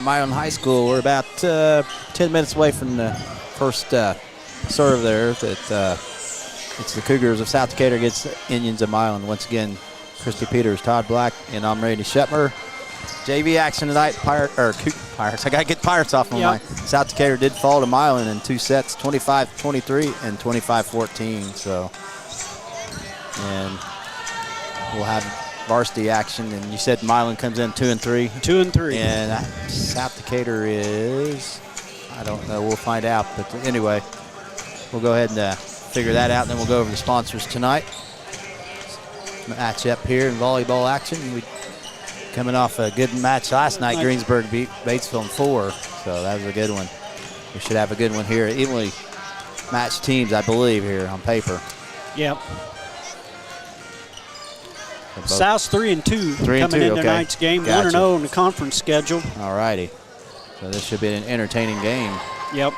Milan High School. We're about 10 minutes away from the first serve there. It's the Cougars of South Decatur against the Indians of Milan. Once again, Christy Peters, Todd Black, and I'm Randy Shepmer. JV action tonight. Pirates. I got to get Pirates off my mind. South Decatur did fall to Milan in two sets, 25-23 and 25-14. So, and we'll have varsity action. And you said Milan comes in 2-3. 2-3. And South Decatur is, I don't know. We'll find out. But anyway, we'll go ahead and figure that out. And then we'll go over the sponsors tonight. Match up here in volleyball action. We coming off a good match last night. Greensburg beat Batesville in 4, so that was a good one. We should have a good one here. Evenly matched teams, I believe, here on paper. Yep. South's 3-2 coming in tonight's game. 1-0 in the conference schedule. All righty. So this should be an entertaining game. Yep.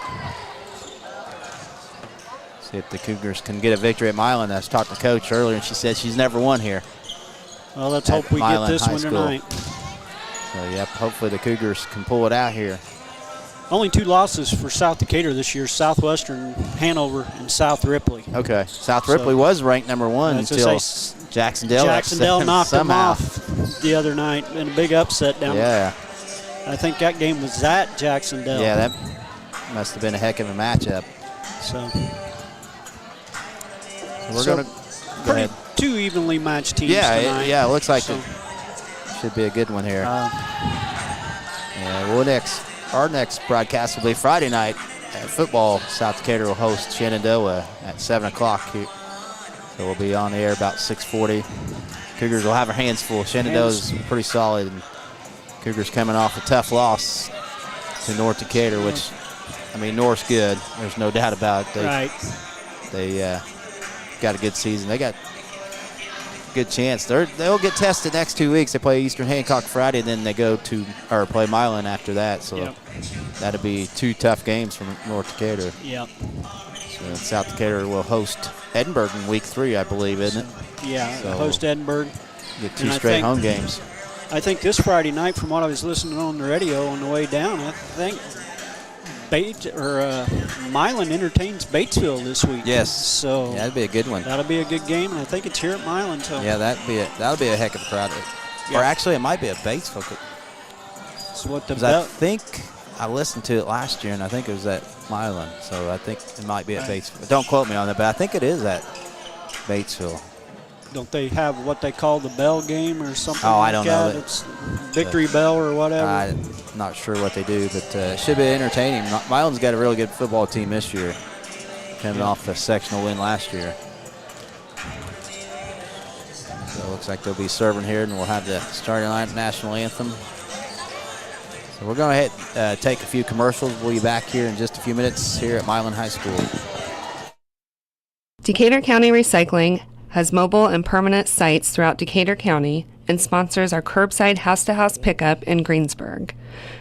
See if the Cougars can get a victory at Milan. I talked to Coach earlier, and she said she's never won here. Well, let's hope we get this one tonight. So, yep, hopefully the Cougars can pull it out here. Only 2 losses for South Decatur this year, Southwestern, Hanover, and South Ripley. Okay. South Ripley was ranked number 1 until Jacksonville knocked them somehow off the other night in a big upset down there. I think that game was at Jacksonville. Yeah, that must have been a heck of a matchup. So we're going to go ahead. 2 evenly matched teams tonight. Yeah, it looks like it should be a good one here. Our next broadcast will be Friday night at football. South Decatur will host Shenandoah at 7 o'clock. So we'll be on the air about 6:40. Cougars will have their hands full. Shenandoah's pretty solid. And Cougars coming off a tough loss to North Decatur, which, I mean, North's good. There's no doubt about it. They got a good season. They got good chance. They'll get tested next 2 weeks. They play Eastern Hancock Friday, and then they go to play Milan after that. So that'll be 2 tough games from North Decatur. Yep. So South Decatur will host Edinburgh in week 3, I believe, isn't it? Yeah, so host Edinburgh. Get 2 straight home games. I think this Friday night, from what I was listening on the radio on the way down, I think Milan entertains Batesville this week. Yes. So that'd be a good one. That'll be a good game, and I think it's here at Milan. So yeah, that'll be a heck of a crowd. Yeah. Or actually, it might be a Batesville. So what I think I listened to it last year, and I think it was at Milan. So I think it might be at Batesville. Don't quote me on that, but I think it is at Batesville. Don't they have what they call the bell game or something? I don't know. It's Victory Bell or whatever. I'm not sure what they do, but it should be entertaining. Milan's got a really good football team this year, coming off a sectional win last year. So it looks like they'll be serving here, and we'll have the starting line national anthem. So we're going to take a few commercials. We'll be back here in just a few minutes here at Milan High School. Decatur County Recycling has mobile and permanent sites throughout Decatur County and sponsors our curbside house-to-house pickup in Greensburg.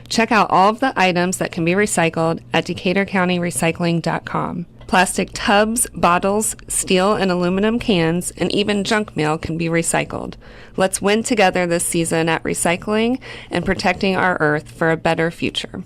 Check out all of the items that can be recycled at DecaturCountyRecycling.com. Plastic tubs, bottles, steel and aluminum cans, and even junk mail can be recycled. Let's win together this season at recycling and protecting our earth for a better future.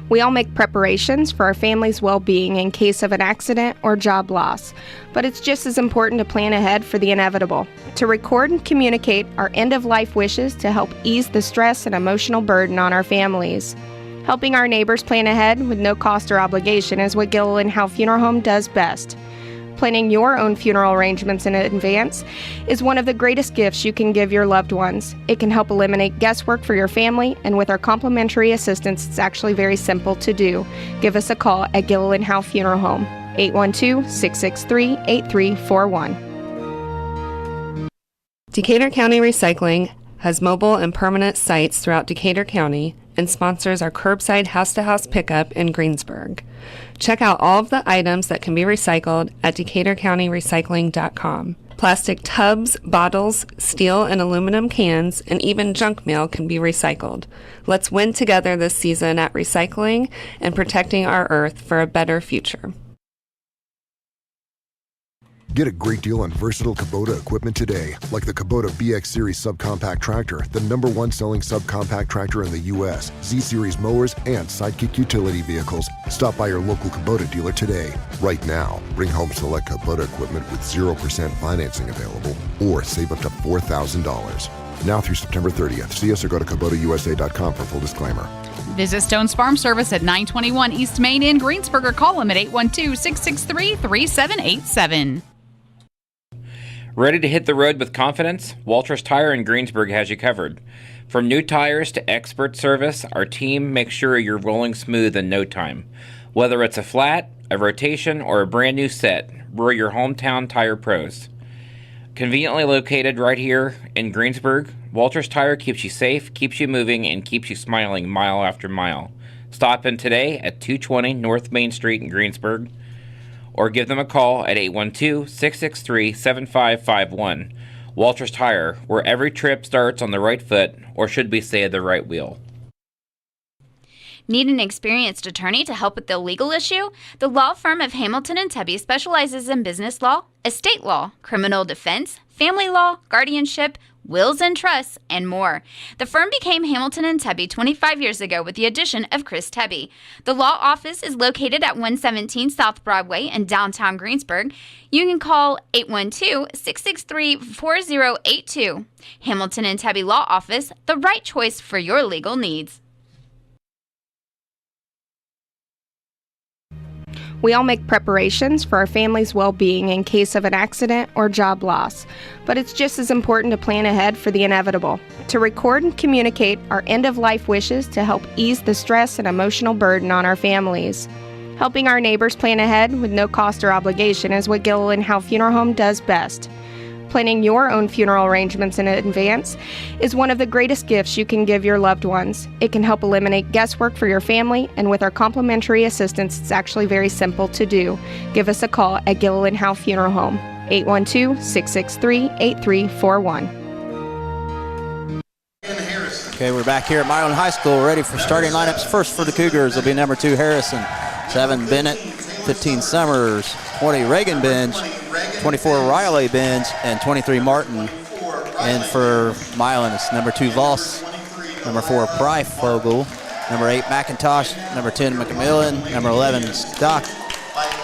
We all make preparations for our family's well-being in case of an accident or job loss, but it's just as important to plan ahead for the inevitable, to record and communicate our end-of-life wishes to help ease the stress and emotional burden on our families. Helping our neighbors plan ahead with no cost or obligation is what Gilliland Howe Funeral Home does best. Planning your own funeral arrangements in advance is one of the greatest gifts you can give your loved ones. It can help eliminate guesswork for your family, and with our complimentary assistance, it's actually very simple to do. Give us a call at Gilliland Howe Funeral Home, 812-663-8341. Decatur County Recycling has mobile and permanent sites throughout Decatur County and sponsors our curbside house-to-house pickup in Greensburg. Check out all of the items that can be recycled at DecaturCountyRecycling.com. Plastic tubs, bottles, steel and aluminum cans, and even junk mail can be recycled. Let's win together this season at recycling and protecting our earth for a better future. Get a great deal on versatile Kubota equipment today, like the Kubota BX Series subcompact tractor, the #1 selling subcompact tractor in the U.S., Z-Series mowers, and Sidekick utility vehicles. Stop by your local Kubota dealer today. Right now, bring home select Kubota equipment with 0% financing available, or save up to $4,000. Now through September 30th. See us or go to KubotaUSA.com for full disclaimer. Visit Stone's Farm Service at 921 East Main in Greensburg, or call them at 812-663-3787. Ready to hit the road with confidence? Walters Tire in Greensburg has you covered. From new tires to expert service, our team makes sure you're rolling smooth in no time. Whether it's a flat, a rotation, or a brand new set, we're your hometown tire pros. Conveniently located right here in Greensburg, Walters Tire keeps you safe, keeps you moving, and keeps you smiling mile after mile. Stop in today at 220 North Main Street in Greensburg, or give them a call at 812-663-7551. Walters Tire, where every trip starts on the right foot, or should we say the right wheel. Need an experienced attorney to help with the legal issue? The law firm of Hamilton and Tebby specializes in business law, estate law, criminal defense, family law, guardianship, wills and trusts, and more. The firm became Hamilton and Tebby 25 years ago with the addition of Chris Tebby. The law office is located at 117 South Broadway in downtown Greensburg. You can call 812-663-4082. Hamilton and Tebby Law Office, the right choice for your legal needs. We all make preparations for our family's well-being in case of an accident or job loss, but it's just as important to plan ahead for the inevitable, to record and communicate our end-of-life wishes to help ease the stress and emotional burden on our families. Helping our neighbors plan ahead with no cost or obligation is what Gilliland Howe Funeral Home does best. Planning your own funeral arrangements in advance is one of the greatest gifts you can give your loved ones. It can help eliminate guesswork for your family, and with our complimentary assistance, it's actually very simple to do. Give us a call at Gilliland Howe Funeral Home, 812-663-8341. Okay, we're back here at Milan High School, ready for starting lineups. First for the Cougars will be number 2 Harrison, 7 Bennett, 15 Summers, 20 Reagan Benj, 24 Riley Benj, and 23 Martin. And for Milan, it's number 2 Voss, number 4 Pryfogel, number 8 McIntosh, number 10 McMillan, number 11 Stock,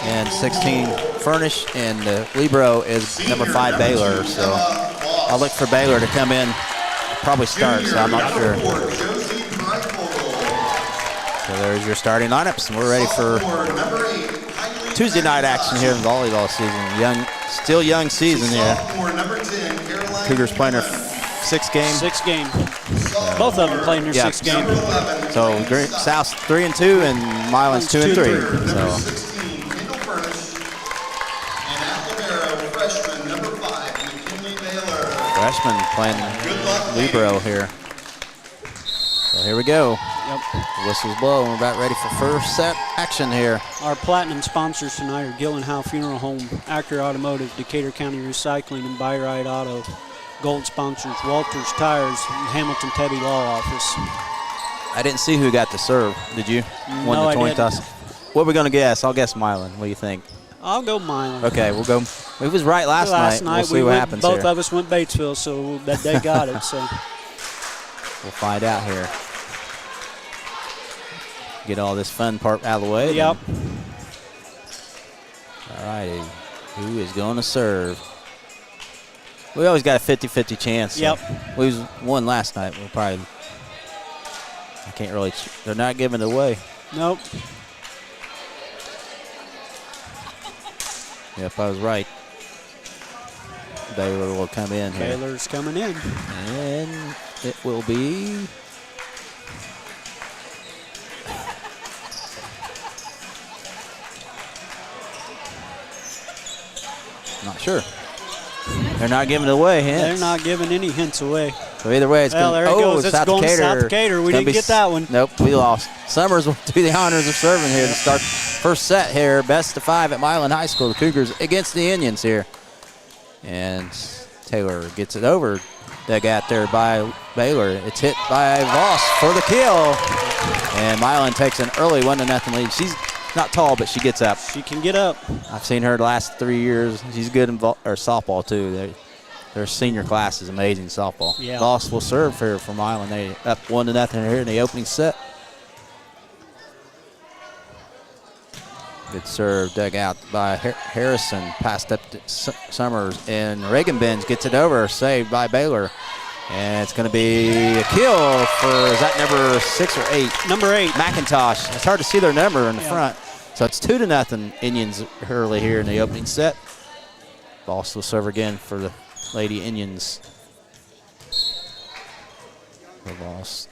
and 16 Furnish, and Libro is number 5 Baylor. So I'll look for Baylor to come in, probably start, so I'm not sure. So there's your starting lineups, and we're ready for Tuesday night action here in volleyball season. Still young season here. Cougars playing their 6th game. 6th game. Both of them playing their 6th game. So South's 3-2 and Milan's 2-3. So. Freshman playing Libero here. So here we go. Yep. The whistle's blow, and we're about ready for first set action here. Our platinum sponsors tonight are Gilliland Howe Funeral Home, Acura Automotive, Decatur County Recycling, and Buy-Ride Auto. Gold sponsors Walters Tires and Hamilton Tebby Law Office. I didn't see who got the serve. Did you? No, I didn't. Toss. What are we going to guess? I'll guess Milan. What do you think? I'll go Milan. Okay, we'll go. It was right last night. We'll see what happens both here. of us went Batesville, so that they got it. So we'll find out here. Get all this fun part out of the way. Yep. All righty. Who is going to serve? We always got a 50-50 chance. So yep. We won last night. We'll probably. I can't really. They're not giving it away. Nope. Yep, I was right. Baylor will come in here. Baylor's coming in. And it will be. Not sure. They're not giving it away hints. They're not giving any hints away. So either way, it's going. There it goes. It's going to South Decatur. We didn't get that one. Nope, we lost. Summers will do the honors of serving here to start first set here. Best of 5 at Milan High School. The Cougars against the Indians here. And Taylor gets it over. Dug out there by Baylor. It's hit by Voss for the kill. And Milan takes an early 1-0 lead. not tall, but she gets up. She can get up. I've seen her the last 3 years. She's good in softball, too. Their senior class is amazing softball. Yeah. Voss will serve here for Milan. They up 1-0 here in the opening set. Good serve, dug out by Harrison. Passed up to Summers, and Reagan Benz gets it over, saved by Baylor. And it's going to be a kill for, is that number 6 or 8? Number 8. McIntosh. It's hard to see their number in the front. So it's 2-0 Indians early here in the opening set. Voss will serve again for the Lady Indians. Voss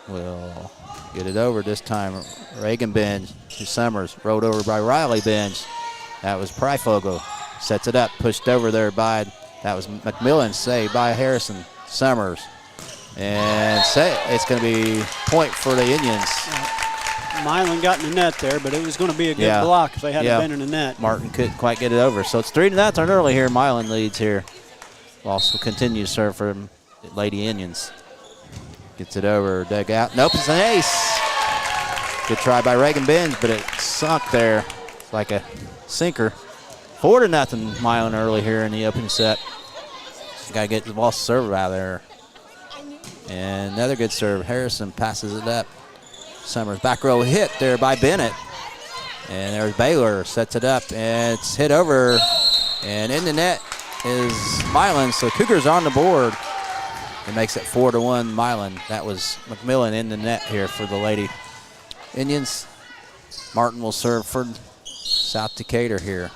will get it over this time. Reagan Benj to Summers, rolled over by Riley Benj. That was Pryfogle. Sets it up, pushed over there by, that was McMillan, saved by Harrison. Summers. And it's going to be point for the Indians. Milan got in the net there, but it was going to be a good block if they hadn't been in the net. Martin couldn't quite get it over. So it's 3-0 early here. Milan leads here. Voss will continue to serve for Lady Indians. Gets it over, dug out. Nope, it's an ace. Good try by Reagan Benz, but it sunk there like a sinker. 4-0 Milan early here in the opening set. Got to get the Voss serve out of there. And another good serve. Harrison passes it up. Summers back row hit there by Bennett. And there's Baylor, sets it up, and it's hit over. And in the net is Milan, so Cougars on the board. It makes it 4-1 Milan. That was McMillan in the net here for the Lady Indians. Martin will serve for South Decatur here.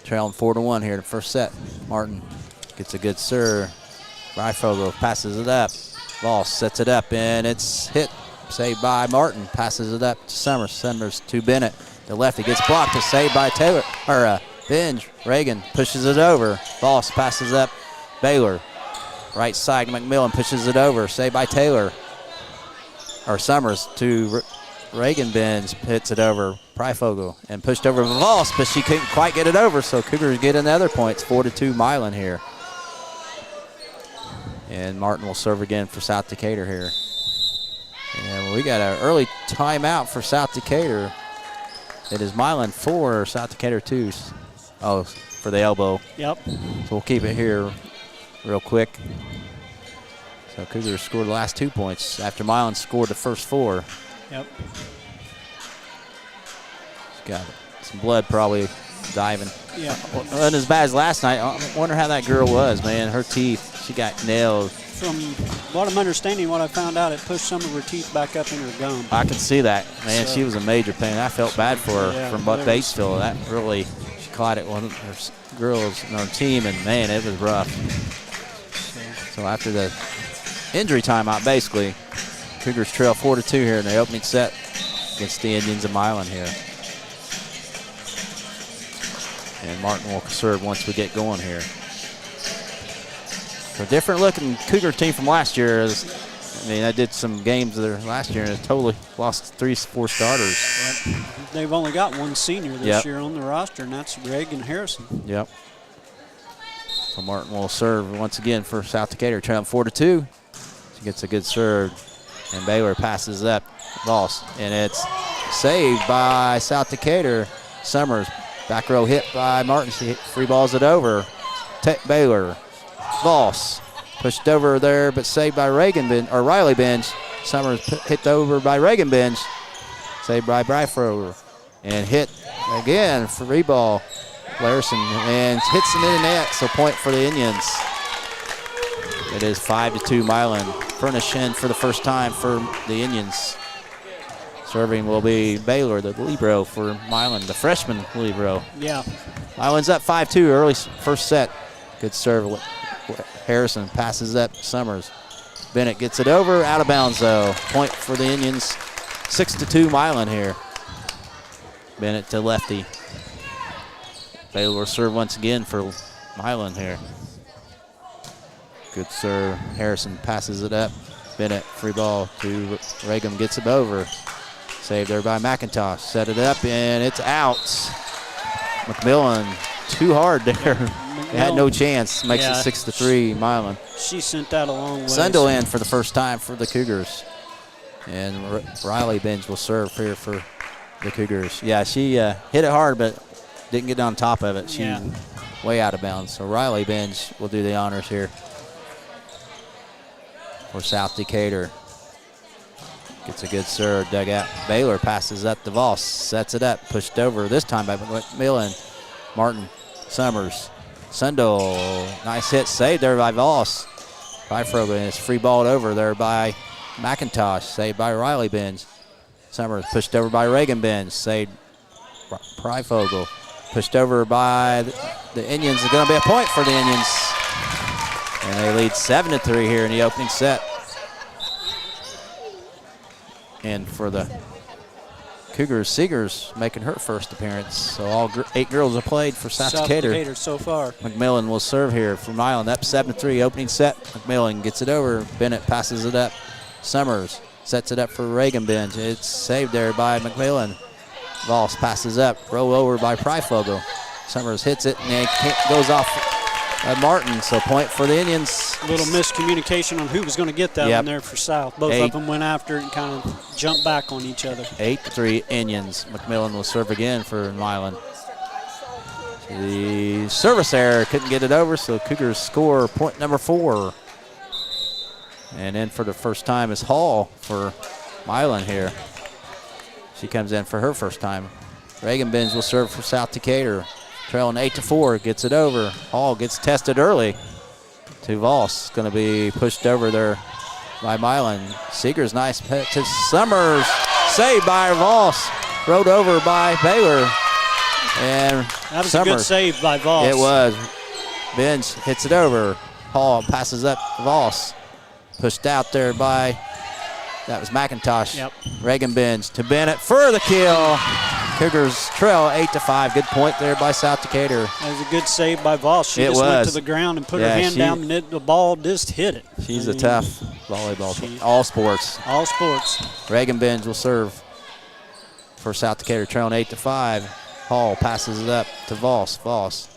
Trailing 4-1 here in the first set. Martin gets a good serve. Ryfogle passes it up. Voss sets it up, and it's hit. Saved by Martin. Passes it up to Summers. Summers to Bennett. The lefty gets blocked. It's saved by Taylor. Benj. Reagan pushes it over. Voss passes up. Baylor. Right side. McMillan pushes it over. Saved by Taylor. Summers to Reagan. Benj hits it over. Pryfogle. And pushed over Voss, but she couldn't quite get it over. So Cougars get another point. It's 4-2 Milan here. And Martin will serve again for South Decatur here. And we got an early timeout for South Decatur. It is Milan 4, South Decatur 2. Oh, for the elbow. Yep. So we'll keep it here real quick. So Cougars scored the last 2 points after Milan scored the first 4. Yep. Got some blood probably diving. Yeah. Wasn't as bad as last night. I wonder how that girl was, man. Her teeth, she got nailed. From what I'm understanding, what I found out, it pushed some of her teeth back up in her gum. I can see that. Man, she was a major pain. I felt bad for her from Batesville. That really, she caught it one of her girls on her team, and, man, it was rough. So after the injury timeout, basically, Cougars trail 4-2 here in the opening set against the Indians of Milan here. And Martin will serve once we get going here. So different looking Cougar team from last year. I did some games there last year and totally lost 3-4 starters. Yep. They've only got one senior this year on the roster, and that's Reagan Harrison. Yep. So Martin will serve once again for South Decatur, trailing 4-2. She gets a good serve, and Baylor passes up Voss, and it's saved by South Decatur. Summers, back row hit by Martin. She free balls it over. Baylor. Voss pushed over there, but saved by Riley Benj. Summers hit over by Reagan Benj, saved by Bryfrower, and hit again for reball. Larson and hits it in the net, so point for the Indians. It is 5-2 Milan. Furnish in for the first time for the Indians. Serving will be Baylor, the libero for Milan, the freshman libero. Yeah. Milan's up 5-2 early first set. Good serve. Harrison passes up Summers. Bennett gets it over, out of bounds though. Point for the Indians. 6-2 Milan here. Bennett to lefty. Baylor will serve once again for Milan here. Good serve. Harrison passes it up. Bennett, free ball to Reagan, gets it over. Saved there by McIntosh. Set it up, and it's out. McMillan, too hard there. They had no chance. Makes it 6-3 Milan. She sent that a long way. Sundell in for the first time for the Cougars. And Riley Benz will serve here for the Cougars. Yeah, she hit it hard, but didn't get on top of it. She way out of bounds. So Riley Benz will do the honors here for South Decatur. Gets a good serve, dug out. Baylor passes up to Voss, sets it up, pushed over this time by Milan. Martin, Summers, Sundell, nice hit, saved there by Voss. Freifrogel, and it's free balled over there by McIntosh, saved by Riley Benz. Summers pushed over by Reagan Benz, saved Freifrogel. Pushed over by the Indians. It's going to be a point for the Indians. And they lead 7-3 here in the opening set. And for the Cougars, Seegers making her first appearance. So all 8 girls have played for South Decatur so far. McMillan will serve here from Milan. Up 7-3, opening set. McMillan gets it over. Bennett passes it up. Summers sets it up for Reagan Benz. It's saved there by McMillan. Voss passes up, roll over by Freifrogel. Summers hits it, and it goes off Martin, so point for the Indians. A little miscommunication on who was going to get that one there for South. Both of them went after it and kind of jumped back on each other. 8-3 Indians. McMillan will serve again for Milan. The service error, couldn't get it over, so Cougars score point number 4. And then for the first time is Hall for Milan here. She comes in for her first time. Reagan Benz will serve for South Decatur. Trailing 8-4, gets it over. Hall gets tested early to Voss. Going to be pushed over there by Milan. Seeger's nice hit to Summers. Saved by Voss. Rode over by Baylor. And that was Summers. A good save by Voss. It was. Benz hits it over. Hall passes up to Voss. Pushed out there by, that was McIntosh. Yep. Reagan Benz to Bennett for the kill. Cougars trail 8-5. Good point there by South Decatur. That was a good save by Voss. She just went to the ground and put her hand down, and the ball just hit it. She's a tough volleyball. All sports. All sports. Reagan Benz will serve for South Decatur, trailing 8-5. Hall passes it up to Voss. Voss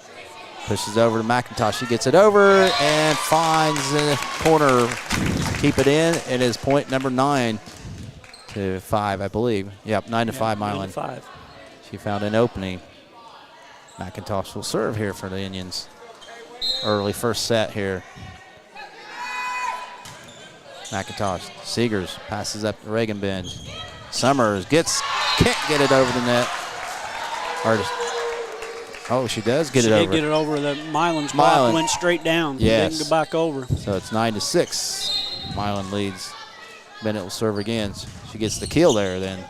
pushes over to McIntosh. She gets it over and finds the corner. Keep it in. It is point number 9-5, I believe. Yep, 9-5 Milan. 9-5. She found an opening. McIntosh will serve here for the Indians. Early first set here. McIntosh, Seegers passes up to Reagan Benz. Summers can't get it over the net. She does get it over. She did get it over. The Milan's block went straight down. Yes. Didn't go back over. So it's 9-6. Milan leads. Bennett will serve again. She gets the kill there then.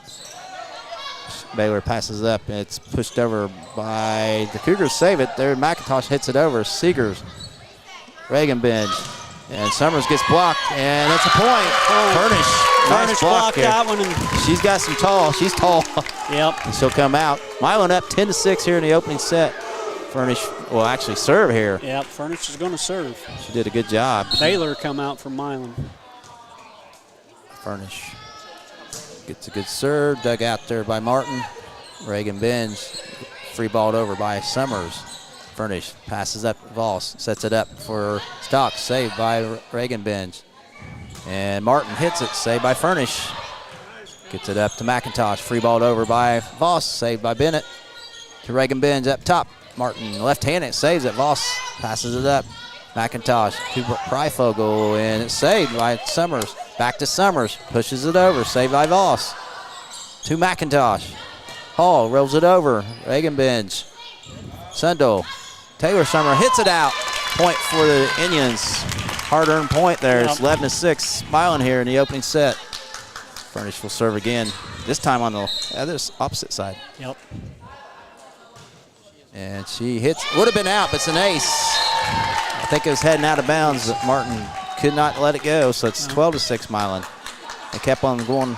Baylor passes up. It's pushed over by the Cougars. Save it there. McIntosh hits it over. Seegers. Reagan Benz. And Summers gets blocked, and it's a point. Furnish blocked that one. And she's got some tall. She's tall. Yep. And she'll come out. Milan up 10-6 here in the opening set. Furnish will actually serve here. Yep, Furnish is going to serve. She did a good job. Baylor come out from Milan. Furnish gets a good serve. Dug out there by Martin. Reagan Benz. Free balled over by Summers. Furnish passes up Voss, sets it up for Stock, saved by Reagan Benz. And Martin hits it, saved by Furnish. Gets it up to McIntosh, free balled over by Voss, saved by Bennett. To Reagan Benz up top. Martin left-handed, saves it. Voss passes it up. McIntosh to Freifrogel, and it's saved by Summers. Back to Summers, pushes it over, saved by Voss. To McIntosh. Hall rolls it over. Reagan Benz. Sundell. Taylor Summer hits it out. Point for the Indians. Hard-earned point there. It's 11-6. Milan here in the opening set. Furnish will serve again. This time on the other opposite side. Yep. And she hits. Would have been out, but it's an ace. I think it was heading out of bounds. Martin could not let it go, so it's 12-6 Milan. They kept on going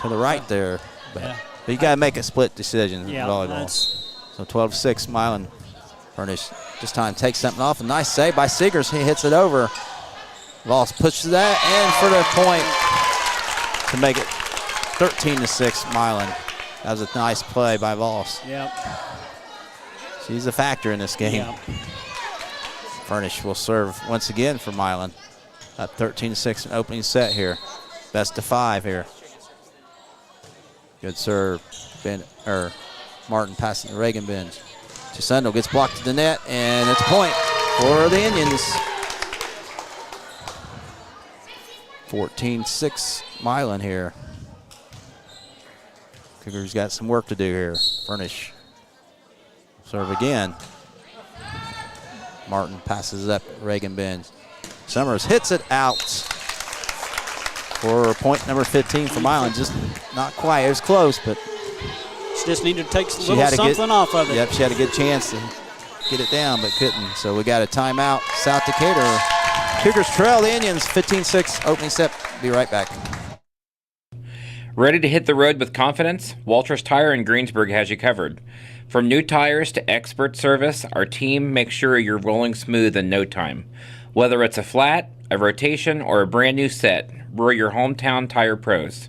to the right there. But you got to make a split decision in volleyball. So 12-6 Milan. Furnish this time takes something off. A nice save by Seegers. He hits it over. Voss pushes that in for the point to make it 13-6 Milan. That was a nice play by Voss. Yep. She's a factor in this game. Yep. Furnish will serve once again for Milan. Up 13-6 in opening set here. Best of 5 here. Good serve. Martin passes to Reagan Bench. Chisendo gets blocked to the net, and it's a point for the Indians. 14-6 Milan here. Cougars got some work to do here. Furnish. Serve again. Martin passes up Reagan Bench. Summers hits it out for point number 15 for Milan. Just not quite. It was close, but she just needed to take a little something off of it. Yep, she had a good chance to get it down, but couldn't. So we got a timeout. South Decatur. Cougars trail the Indians 15-6. Opening set. Be right back. Ready to hit the road with confidence? Walters Tire in Greensburg has you covered. From new tires to expert service, our team makes sure you're rolling smooth in no time. Whether it's a flat, a rotation, or a brand new set, we're your hometown tire pros.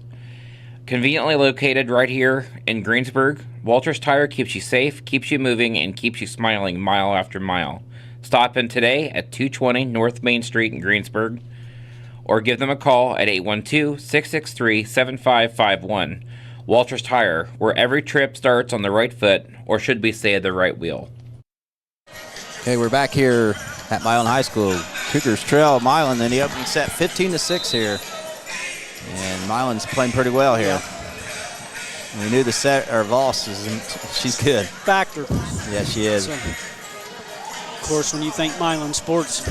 Conveniently located right here in Greensburg, Walters Tire keeps you safe, keeps you moving, and keeps you smiling mile after mile. Stop in today at 220 North Main Street in Greensburg, or give them a call at 812-663-7551. Walters Tire, where every trip starts on the right foot, or should we say the right wheel. Okay, we're back here at Milan High School. Cougars trail Milan in the opening set 15-6 here. And Milan's playing pretty well here. We knew the set, or Voss, she's good. Factor. Yeah, she is. So, of course, when you think Milan sports,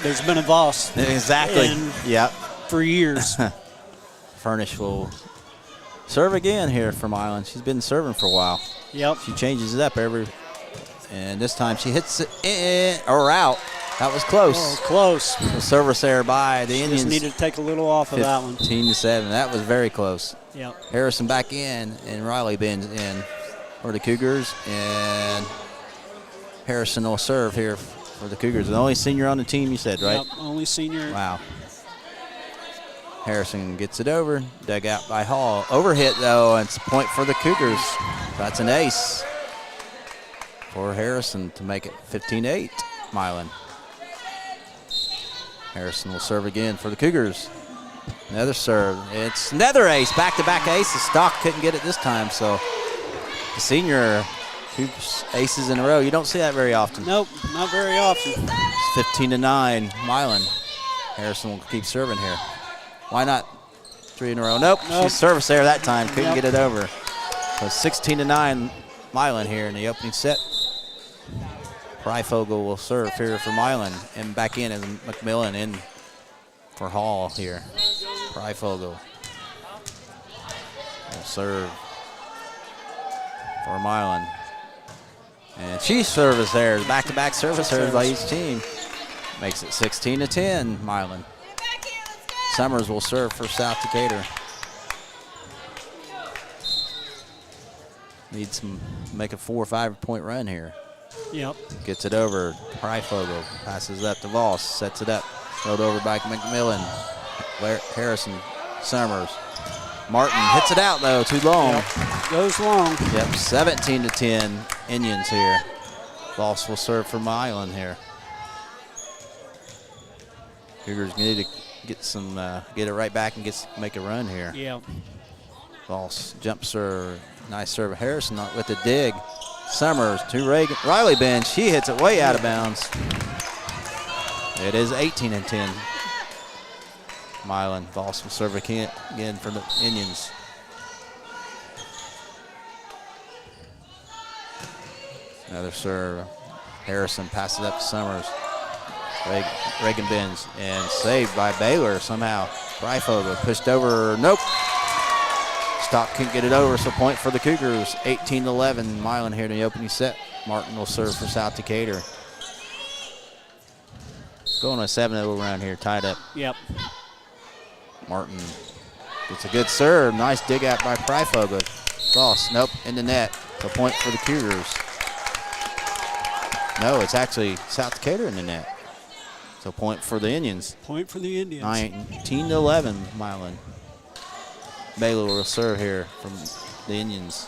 there's been a Voss. Exactly. Yep. For years. Furnish will serve again here for Milan. She's been serving for a while. Yep. She changes it up and this time she hits it in or out. That was close. Oh, close. The service there by the Indians. Just needed to take a little off of that one. 15-7. That was very close. Yep. Harrison back in, and Riley bends in for the Cougars, and Harrison will serve here for the Cougars. The only senior on the team, you said, right? Yep, only senior. Wow. Harrison gets it over, dug out by Hall. Overhit, though, and it's a point for the Cougars. That's an ace for Harrison to make it 15-8, Milan. Harrison will serve again for the Cougars. Another serve. It's another ace, back-to-back aces. Stock couldn't get it this time, so the senior, 2 aces in a row. You don't see that very often. Nope, not very often. It's 15-9, Milan. Harrison will keep serving here. Why not 3 in a row? Nope. She's service there that time. Couldn't get it over. So 16-9, Milan here in the opening set. Freifogel will serve here for Milan, and back in as McMillan in for Hall here. Freifogel will serve for Milan. And she service there, back-to-back service serves by each team. Makes it 16-10, Milan. Summers will serve for South Decatur. Needs some, make a 4 or 5 point run here. Yep. Gets it over. Freifogel passes up to Voss, sets it up. Thrown over by McMillan. Harrison, Summers. Martin hits it out though, too long. Yep. Goes long. Yep, 17-10 Indians here. Voss will serve for Milan here. Cougars need to get some, get it right back and make a run here. Yeah. Voss jump serve, nice serve of Harrison with the dig. Summers to Riley bench. He hits it way out of bounds. It is 18-10. Milan. Voss will serve again for the Indians. Another serve. Harrison passes up to Summers. Reagan bends and saved by Baylor somehow. Freifogel pushed over. Nope. Stock couldn't get it over, so point for the Cougars. 18-11. Milan here in the opening set. Martin will serve for South Decatur. Going a 7-0 round here, tied up. Yep. Martin gets a good serve. Nice dig out by Freifogel. Voss, nope, in the net. So point for the Cougars. No, it's actually South Decatur in the net. So point for the Indians. Point for the Indians. 19-11, Milan. Baylor will serve here from the Indians.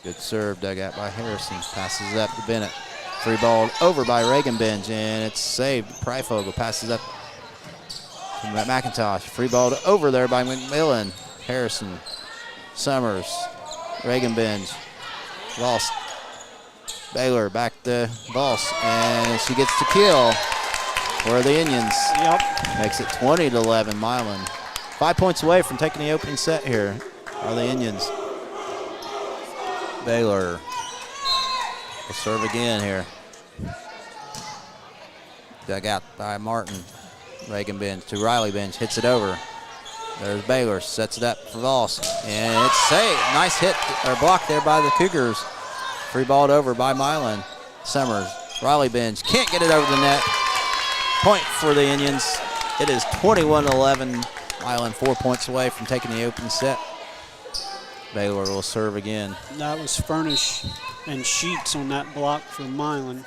Good serve dug out by Harrison. Passes it up to Bennett. Free ball over by Reagan Bench, and it's saved. Freifogel passes up McIntosh. Free ball over there by McMillan. Harrison, Summers, Reagan Benj, Voss. Baylor back to Voss, and she gets the kill for the Indians. Yep. Makes it 20-11 Milan. 5 points away from taking the opening set here are the Indians. Baylor will serve again here. Dug out by Martin. Reagan Benj to Riley Benj, hits it over. There's Baylor, sets it up for Voss, and it's safe. Nice hit or block there by the Cougars. Free balled over by Milan. Summers, Riley Benj, can't get it over the net. Point for the Indians. It is 21-11. Milan 4 points away from taking the open set. Baylor will serve again. That was Furnish and Sheets on that block for Milan.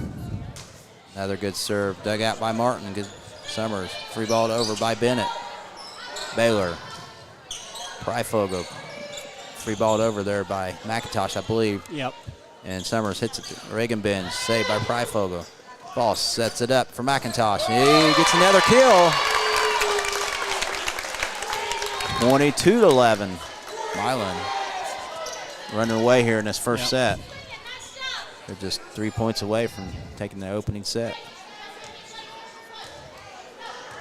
Another good serve. Dug out by Martin. Good Summers. Free balled over by Bennett. Baylor. Pryfogle. Free balled over there by McIntosh, I believe. Yep. And Summers hits it to Reagan Benj. Saved by Pryfogle. Voss sets it up for McIntosh. He gets another kill. 22-11. Milan running away here in this first set. They're just 3 points away from taking the opening set.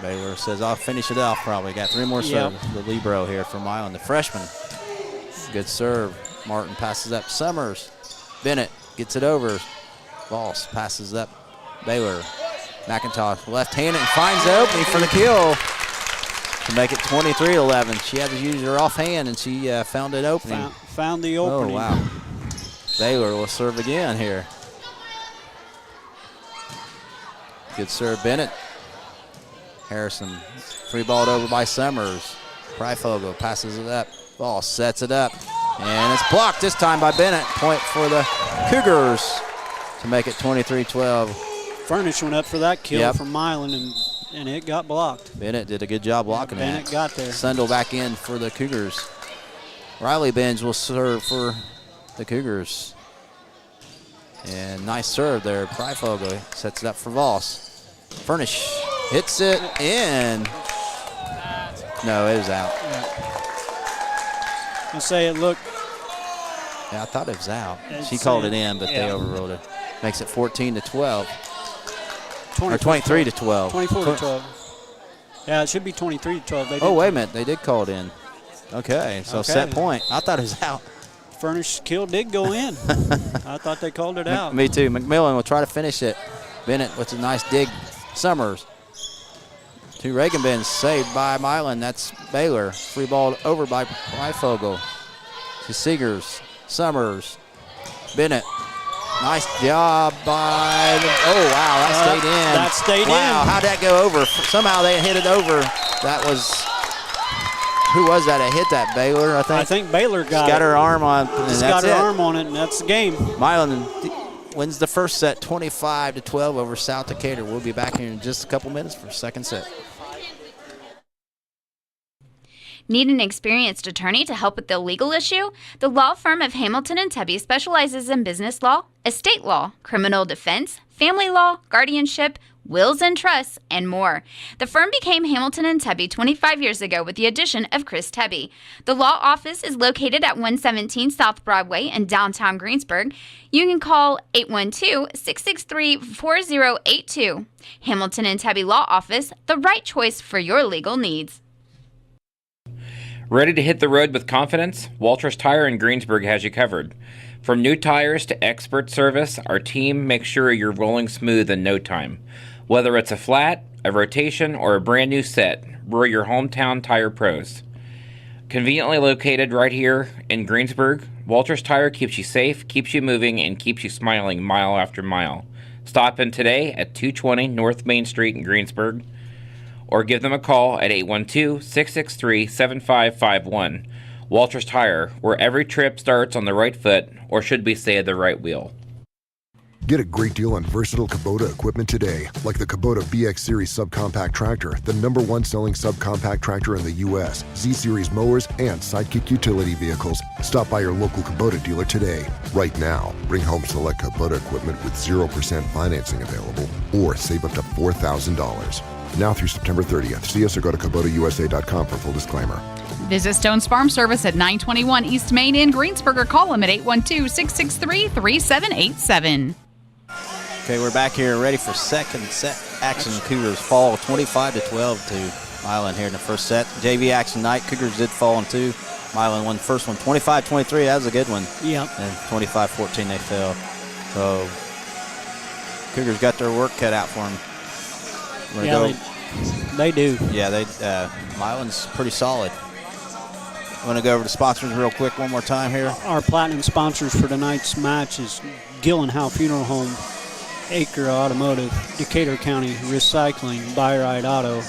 Baylor says, I'll finish it off probably. Got 3 more serves. The libero here for Milan, the freshman. Good serve. Martin passes up Summers. Bennett gets it over. Voss passes up Baylor. McIntosh left-handed and finds the opening for the kill to make it 23-11. She had to use her offhand, and she found an opening. Found the opening. Oh, wow. Baylor will serve again here. Good serve, Bennett. Harrison, free balled over by Summers. Pryfogle passes it up. Ball sets it up. And it's blocked this time by Bennett. Point for the Cougars to make it 23-12. Furnish went up for that kill from Milan, and it got blocked. Bennett did a good job blocking that. Bennett got there. Sundel back in for the Cougars. Riley Benj will serve for the Cougars. And nice serve there. Pryfogle sets it up for Voss. Furnish hits it in. No, it was out. I say it looked. Yeah, I thought it was out. She called it in, but they overruled it. Makes it 14-12. Or 23-12. 24-12. Yeah, it should be 23-12. Oh, wait a minute. They did call it in. Okay, so set point. I thought it was out. Furnish kill did go in. I thought they called it out. Me too. McMillan will try to finish it. Bennett with a nice dig. Summers. To Reagan Benj, saved by Milan. That's Baylor. Free ball over by Pryfogle. To Seegers. Summers. Bennett. Nice job by the, oh, wow, that stayed in. That stayed in. Wow, how'd that go over? Somehow they hit it over. That was, who was that hit that? Baylor, I think? I think Baylor got it. Got her arm on, and Just that's got her arm on it, and that's the game. Milan wins the first set 25-12 over South Decatur. We'll be back here in just a couple minutes for second set. Need an experienced attorney to help with the legal issue? The law firm of Hamilton and Tebby specializes in business law, estate law, criminal defense, family law, guardianship, wills and trusts, and more. The firm became Hamilton and Tebby 25 years ago with the addition of Chris Tebby. The law office is located at 117 South Broadway in downtown Greensburg. You can call 812-663-4082. Hamilton and Tebby Law Office, the right choice for your legal needs. Ready to hit the road with confidence? Walters Tire in Greensburg has you covered. From new tires to expert service, our team makes sure you're rolling smooth in no time. Whether it's a flat, a rotation, or a brand new set, we're your hometown tire pros. Conveniently located right here in Greensburg, Walters Tire keeps you safe, keeps you moving, and keeps you smiling mile after mile. Stop in today at 220 North Main Street in Greensburg, or give them a call at 812-663-7551. Walters Tire, where every trip starts on the right foot, or should we say the right wheel. Get a great deal on versatile Kubota equipment today, like the Kubota BX Series subcompact tractor, the #1 selling subcompact tractor in the U.S., Z-Series mowers, and Sidekick utility vehicles. Stop by your local Kubota dealer today. Right now, bring home select Kubota equipment with 0% financing available, or save up to $4,000. Now through September 30th. See us or go to KubotaUSA.com for full disclaimer. Visit Stone's Farm Service at 921 East Main in Greensburg or call them at 812-663-3787. Okay, we're back here ready for second set action. Cougars fall 25-12 to Milan here in the first set. JV action night. Cougars did fall in two. Milan won the first one 25-23. That was a good one. Yep. And 25-14 they fell. So Cougars got their work cut out for them. They do. Yeah, Milan's pretty solid. I'm going to go over the sponsors real quick one more time here. Our platinum sponsors for tonight's match is Gillenhow Funeral Home, Acre Automotive, Decatur County Recycling, Byride Auto.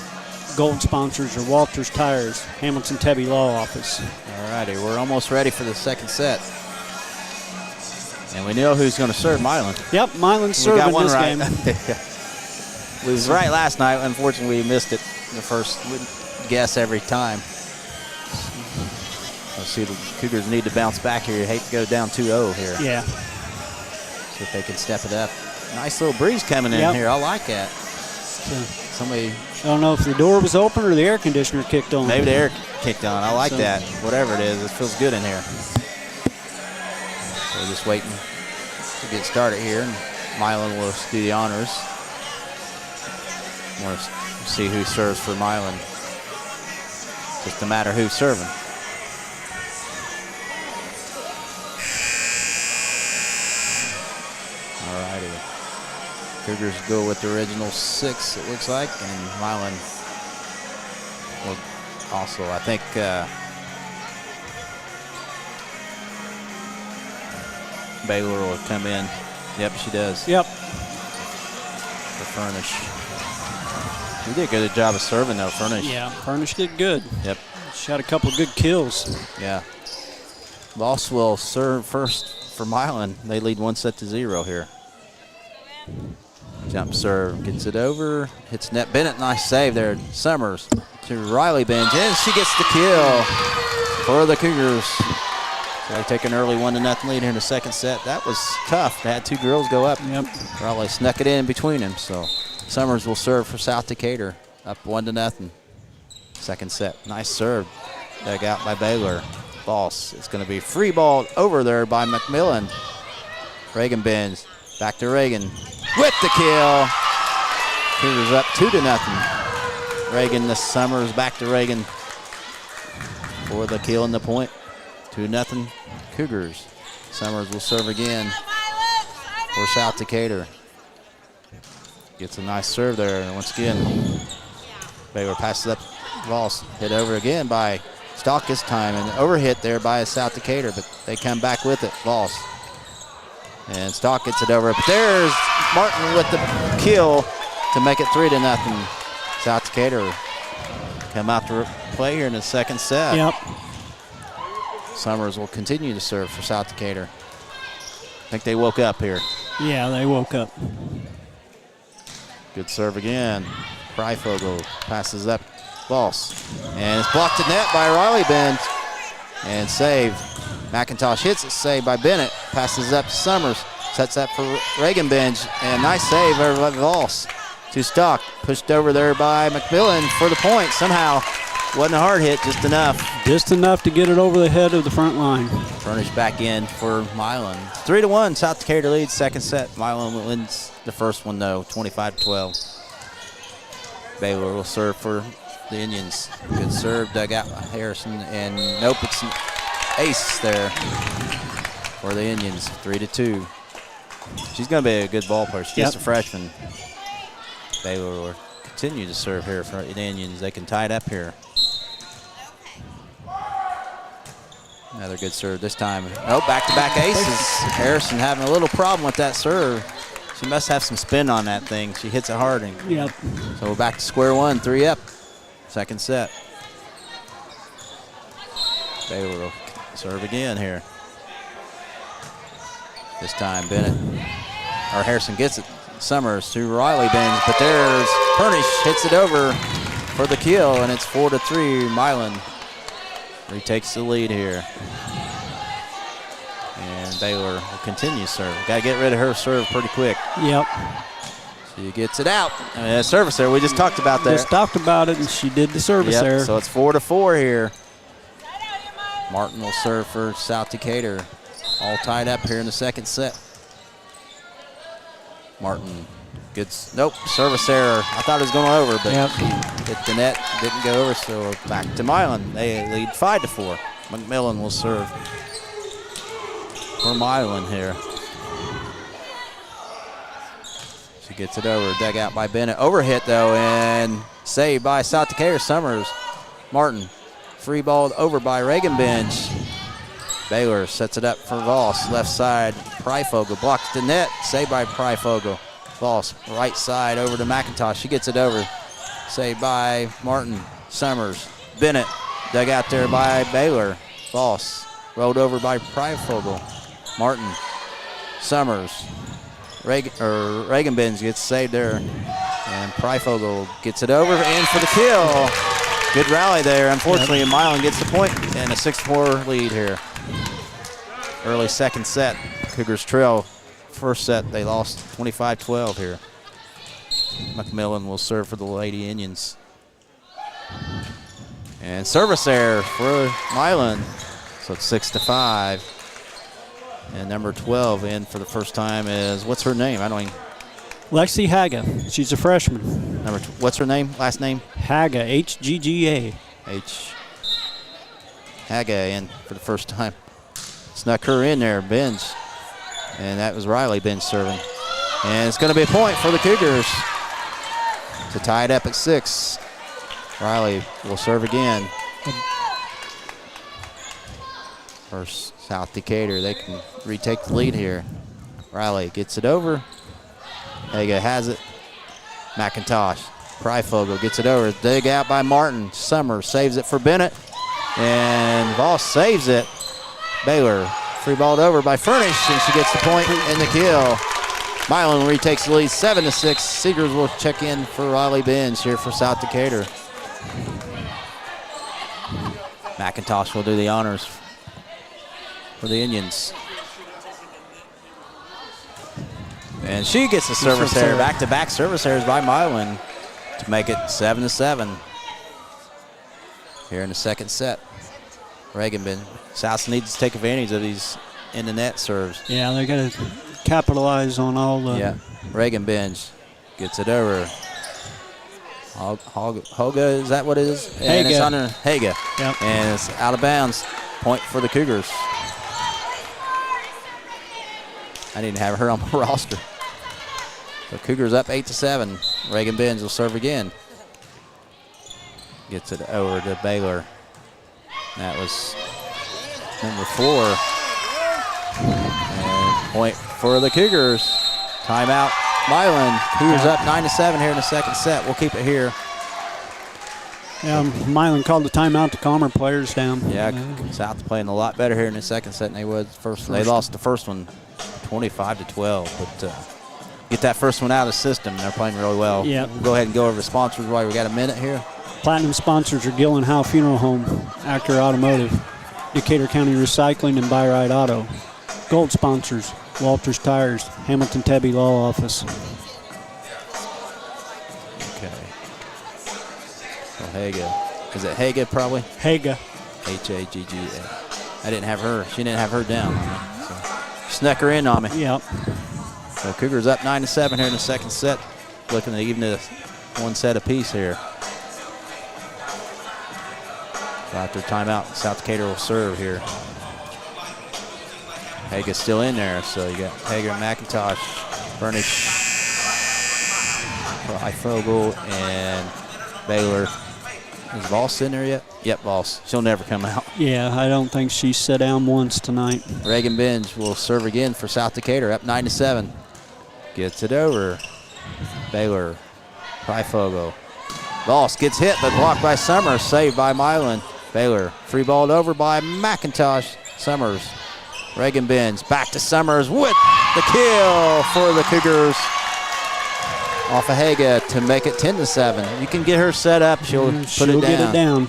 Gold sponsors are Walters Tires, Hamilton Tebby Law Office. All righty, we're almost ready for the second set. And we know who's going to serve Milan. Yep, Milan's serving this game. We was right last night. Unfortunately, we missed it the first guess every time. Let's see, the Cougars need to bounce back here. Hate to go down 2-0 here. Yeah. See if they can step it up. Nice little breeze coming in here. I like that. Somebody. I don't know if the door was open or the air conditioner kicked on. Maybe the air kicked on. I like that. Whatever it is, it feels good in here. So we're just waiting to get started here. And Milan will do the honors. Want to see who serves for Milan. Just a matter who's serving. All righty. Cougars go with the original 6, it looks like, and Milan will also, I think, Baylor will come in. Yep, she does. Yep. For Furnish. She did a good job of serving, though, Furnish. Yeah, Furnish did good. Yep. She had a couple of good kills. Yeah. Voss will serve first for Milan. They lead 1-0 here. Jump serve, gets it over, hits net. Bennett, nice save there. Summers to Riley Benj, and she gets the kill for the Cougars. They take an early 1-0 lead here in the second set. That was tough. They had two girls go up. Yep. Riley snuck it in between them. So Summers will serve for South Decatur, up 1-0. Second set, nice serve. Dug out by Baylor. Boss, it's going to be free ball over there by McMillan. Reagan bends. Back to Reagan with the kill. Cougars up 2-0. Reagan this Summers back to Reagan for the kill and the point. 2-0 Cougars. Summers will serve again for South Decatur. Gets a nice serve there. And once again, Baylor passes up. Voss hit over again by Stock this time. And overhit there by South Decatur, but they come back with it. Voss. And Stock gets it over. But there's Martin with the kill to make it 3-0. South Decatur come out to play here in the second set. Yep. Summers will continue to serve for South Decatur. I think they woke up here. Yeah, they woke up. Good serve again. Freifogel passes up. Voss. And it's blocked to net by Riley Benj. And saved. McIntosh hits it, saved by Bennett. Passes up to Summers. Sets up for Reagan Benj. And nice save over by Voss to Stock. Pushed over there by McMillan for the point. Somehow wasn't a hard hit, just enough. Just enough to get it over the head of the front line. Furnish back in for Milan. 3-1, South Decatur leads second set. Milan wins the first one though, 25-12. Baylor will serve for the Indians. Good serve, dug out by Harrison, and nope, it's an ace there for the Indians, 3-2. She's going to be a good ball player. She's just a freshman. Baylor will continue to serve here for the Indians. They can tie it up here. Another good serve this time. Oh, back-to-back aces. Harrison having a little problem with that serve. She must have some spin on that thing. She hits it hard. Yep. So we're back to square one, 3 up. Second set. Baylor will serve again here. This time Harrison gets it. Summers to Riley Benj, but there's Furnish, hits it over for the kill, and it's 4-3. Milan retakes the lead here. And Baylor will continue to serve. Got to get rid of her serve pretty quick. Yep. She gets it out. Service there. We just talked about that. Just talked about it, and she did the service there. So it's 4-4 here. Martin will serve for South Decatur. All tied up here in the second set. Martin gets, nope, service error. I thought it was going over, but she hit the net, didn't go over, so back to Milan. They lead 5-4. McMillan will serve for Milan here. She gets it over, dug out by Bennett. Overhit though, and saved by South Decatur. Summers. Martin, free balled over by Regenbench. Baylor sets it up for Voss, left side. Pryfogel blocks the net, saved by Pryfogel. Voss, right side over to McIntosh. She gets it over, saved by Martin. Summers, Bennett, dug out there by Baylor. Voss, rolled over by Pryfogel. Martin, Summers, Regenbench gets saved there. And Pryfogel gets it over, in for the kill. Good rally there. Unfortunately, Milan gets the point and a 6-4 lead here. Early second set. Cougars trail. First set, they lost 25-12 here. McMillan will serve for the Lady Indians. And service error for Milan. So it's 6-5. And number 12 in for the first time is, what's her name? I don't even. Lexi Haga. She's a freshman. What's her name? Last name? Haga, H-G-G-A. Haga in for the first time. Snuck her in there, Bench. And that was Riley Bench serving. And it's going to be a point for the Cougars to tie it up at 6. Riley will serve again. For South Decatur, they can retake the lead here. Riley gets it over. Haga has it. McIntosh. Pryfogel gets it over. Dig out by Martin. Summers saves it for Bennett. And Voss saves it. Baylor free balled over by Furnish, and she gets the point and the kill. Milan retakes the lead 7-6. Seegers will check in for Riley Bench here for South Decatur. McIntosh will do the honors for the Indians. And she gets the service error. Back-to-back service errors by Milan to make it 7-7 here in the second set. Regenben. South needs to take advantage of these in the net serves. Yeah, they got to capitalize on all the. Yeah, Regenbench gets it over. Hoga, is that what it is? Haga. And it's under Haga. Yep. And it's out of bounds. Point for the Cougars. I didn't have her on my roster. So Cougars up 8-7. Regenbench will serve again. Gets it over to Baylor. That was number 4. And point for the Cougars. Timeout, Milan. Cougars up 9-7 here in the second set. We'll keep it here. Yeah, Milan called the timeout to calm her players down. Yeah, South playing a lot better here in the second set than they was the first one. They lost the first one 25-12, but get that first one out of the system. They're playing really well. Yeah. We'll go ahead and go over the sponsors while we got a minute here. Platinum sponsors are Gill & Howe Funeral Home, Actor Automotive, Decatur County Recycling, and Buyride Auto. Gold sponsors, Walters Tires, Hamilton Tebby Law Office. Okay. So Haga. Is it Haga probably? Haga. H-A-G-G-A. I didn't have her. She didn't have her down. So snuck her in on me. Yep. So Cougars up 9-7 here in the second set. Looking to even to one set apiece here. After timeout, South Decatur will serve here. Haga's still in there, so you got Hager and McIntosh, Furnish, Fogel, and Baylor. Is Voss in there yet? Yep, Voss. She'll never come out. Yeah, I don't think she sat down once tonight. Regenbench will serve again for South Decatur, up 9-7. Gets it over. Baylor, Pryfogel. Voss gets hit, but blocked by Summers, saved by Milan. Baylor free balled over by McIntosh. Summers, Regenbench back to Summers with the kill for the Cougars off of Haga to make it 10-7. You can get her set up. She'll put it down. Get it down.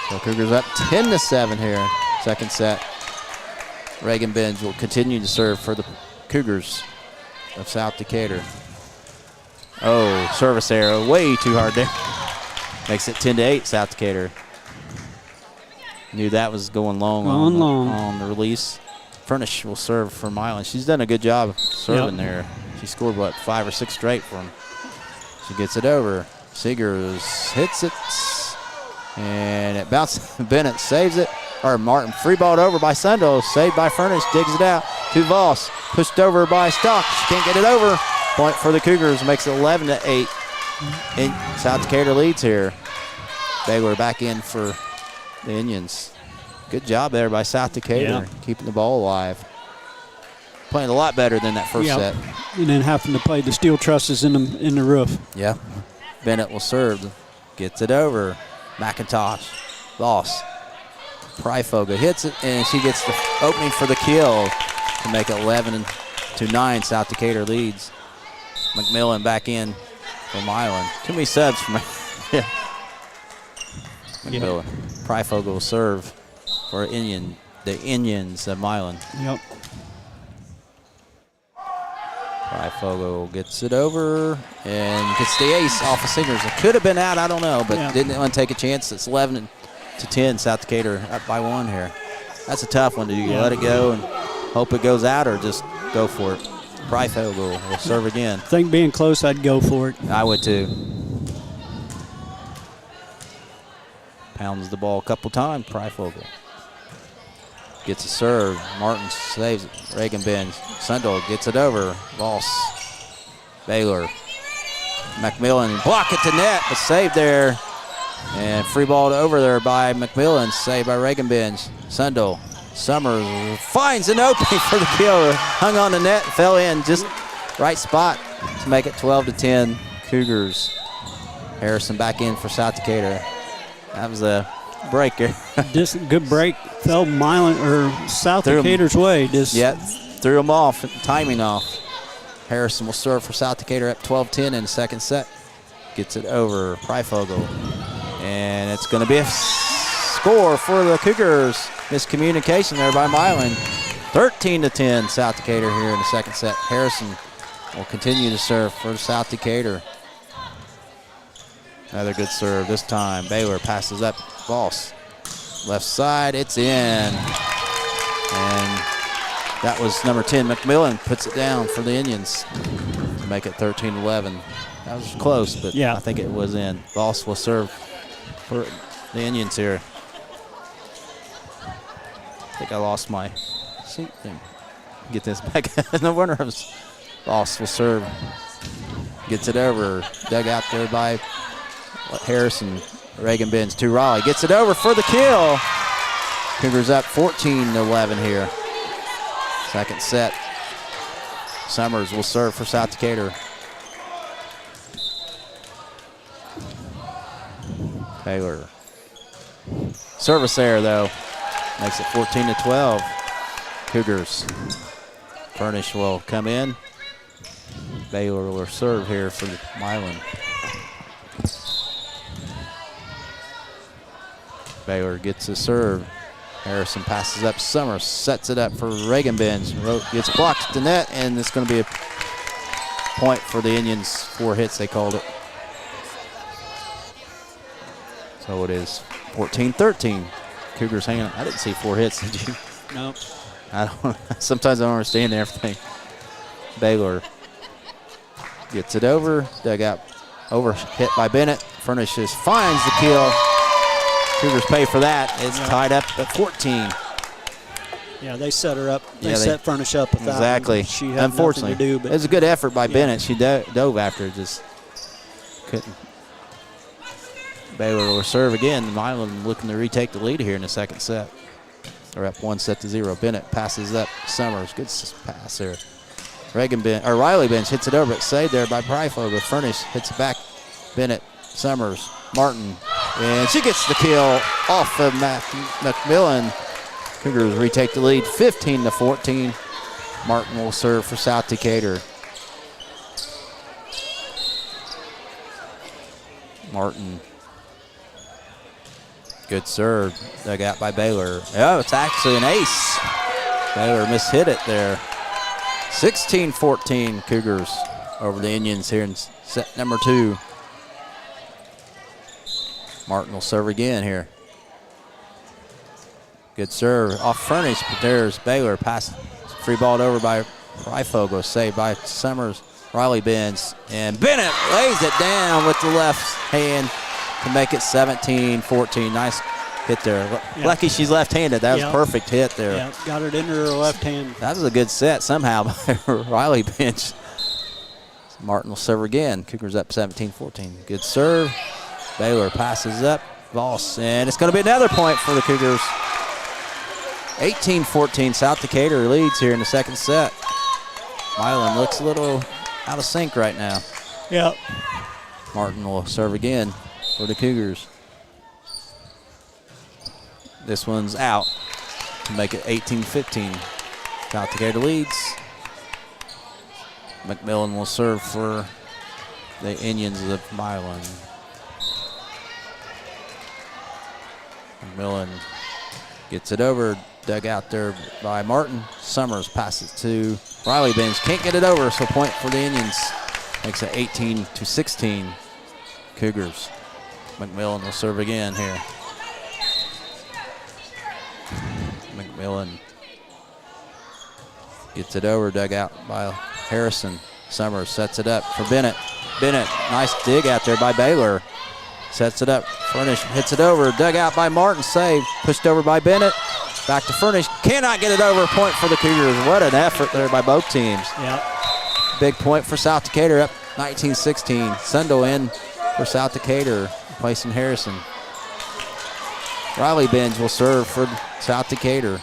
So Cougars up 10-7 here, second set. Regenbench will continue to serve for the Cougars of South Decatur. Oh, service error. Way too hard there. Makes it 10-8, South Decatur. Knew that was going long on the release. Furnish will serve for Milan. She's done a good job of serving there. She scored, 5 or 6 straight for him. She gets it over. Seegers hits it. And it bounces. Bennett saves it. Or Martin free balled over by Sundell. Saved by Furnish. Digs it out to Voss. Pushed over by Stock. She can't get it over. Point for the Cougars. Makes it 11-8. And South Decatur leads here. Baylor back in for the Indians. Good job there by South Decatur, keeping the ball alive. Playing a lot better than that first set. And then having to play the steel trusses in the roof. Yeah. Bennett will serve. Gets it over. McIntosh. Loss. Pryfoga hits it, and she gets the opening for the kill to make it 11-9. South Decatur leads. McMillan back in for Milan. Too many subs for me. McMillan. Pryfoga will serve for the Indians of Milan. Yep. Pryfoga gets it over and gets the ace off of Singers. It could have been out, I don't know, but didn't want to take a chance. It's 11-10, South Decatur up by 1 here. That's a tough one. Do you let it go and hope it goes out or just go for it? Pryfoga will serve again. I think being close, I'd go for it. I would too. Pounds the ball a couple times, Pryfoga. Gets a serve. Martin saves it. Reagan bends. Sundell gets it over. Voss. Baylor. McMillan block it to net, but saved there. And free ball over there by McMillan. Saved by Reagan Benz. Sundell. Summers finds an opening for the kill. Hung on the net, fell in just right spot to make it 12-10 Cougars. Harrison back in for South Decatur. That was a breaker. Just a good break. Fell Milan or South Decatur's way. Threw them off, timing off. Harrison will serve for South Decatur up 12-10 in the second set. Gets it over Pryfogle. And it's going to be a score for the Cougars. Miscommunication there by Milan. 13-10 South Decatur here in the second set. Harrison will continue to serve for South Decatur. Another good serve this time. Baylor passes up. Voss. Left side, it's in. And that was number 10. McMillan puts it down for the Indians to make it 13-11. That was close, but I think it was in. Voss will serve for the Indians here. I think I lost my seat thing. Get this back. No wonder I was. Voss will serve. Gets it over. Dug out there by Harrison. Reagan Benz to Raleigh. Gets it over for the kill. Cougars up 14-11 here. Second set. Summers will serve for South Decatur. Taylor. Service there, though. Makes it 14-12. Cougars. Furnish will come in. Baylor will serve here for Milan. Baylor gets a serve. Harrison passes up. Summers sets it up for Reagan Benz. Gets blocked at the net, and it's going to be a point for the Indians. 4 hits, they called it. So it is 14-13. Cougars hanging on. I didn't see 4 hits, did you? Nope. Sometimes I don't understand everything. Baylor gets it over. Dug out. Over hit by Bennett. Furnishes, finds the kill. Cougars pay for that. It's tied up at 14. Yeah, they set her up. They set Furnish up with that. Exactly. She had unfortunately, nothing to do, but it was a good effort by Bennett. She dove after it, just couldn't. Baylor will serve again. Milan looking to retake the lead here in the second set. They're up 1-0. Bennett passes up. Summers, good pass there. Riley Bench hits it over. It's saved there by Pryfogle. Furnish hits it back. Bennett, Summers, Martin, and she gets the kill off of McMillan. Cougars retake the lead 15-14. Martin will serve for South Decatur. Martin. Good serve. Dug out by Baylor. Oh, it's actually an ace. Baylor mishit it there. 16-14 Cougars over the Indians here in set number 2. Martin will serve again here. Good serve off Furnish, but there's Baylor. Pass, free balled over by Reifogel, saved by Summers. Riley bends, and Bennett lays it down with the left hand to make it 17-14. Nice hit there. Yeah. Lucky she's left-handed. That was Yeah. a perfect hit there. Yeah, got it into her left hand. That was a good set somehow by Riley bench. Martin will serve again. Cougars up 17-14. Good serve. Baylor passes up. Voss, and it's going to be another point for the Cougars. 18-14. South Decatur leads here in the second set. Milan looks a little out of sync right now. Yep. Martin will serve again for the Cougars. This one's out to make it 18-15. South Decatur leads. McMillan will serve for the Indians of Milan. McMillan gets it over, dug out there by Martin. Summers passes to Riley Benz. Can't get it over, so point for the Indians. Makes it 18-16. Cougars. McMillan will serve again here. McMillan gets it over, dug out by Harrison. Summers sets it up for Bennett. Bennett, nice dig out there by Baylor. Sets it up. Furnish hits it over. Dug out by Martin. Save. Pushed over by Bennett. Back to Furnish. Cannot get it over. Point for the Cougars. What an effort there by both teams. Yep. Big point for South Decatur, up 19-16. Sundel in for South Decatur, replacing Harrison. Riley Benz will serve for South Decatur.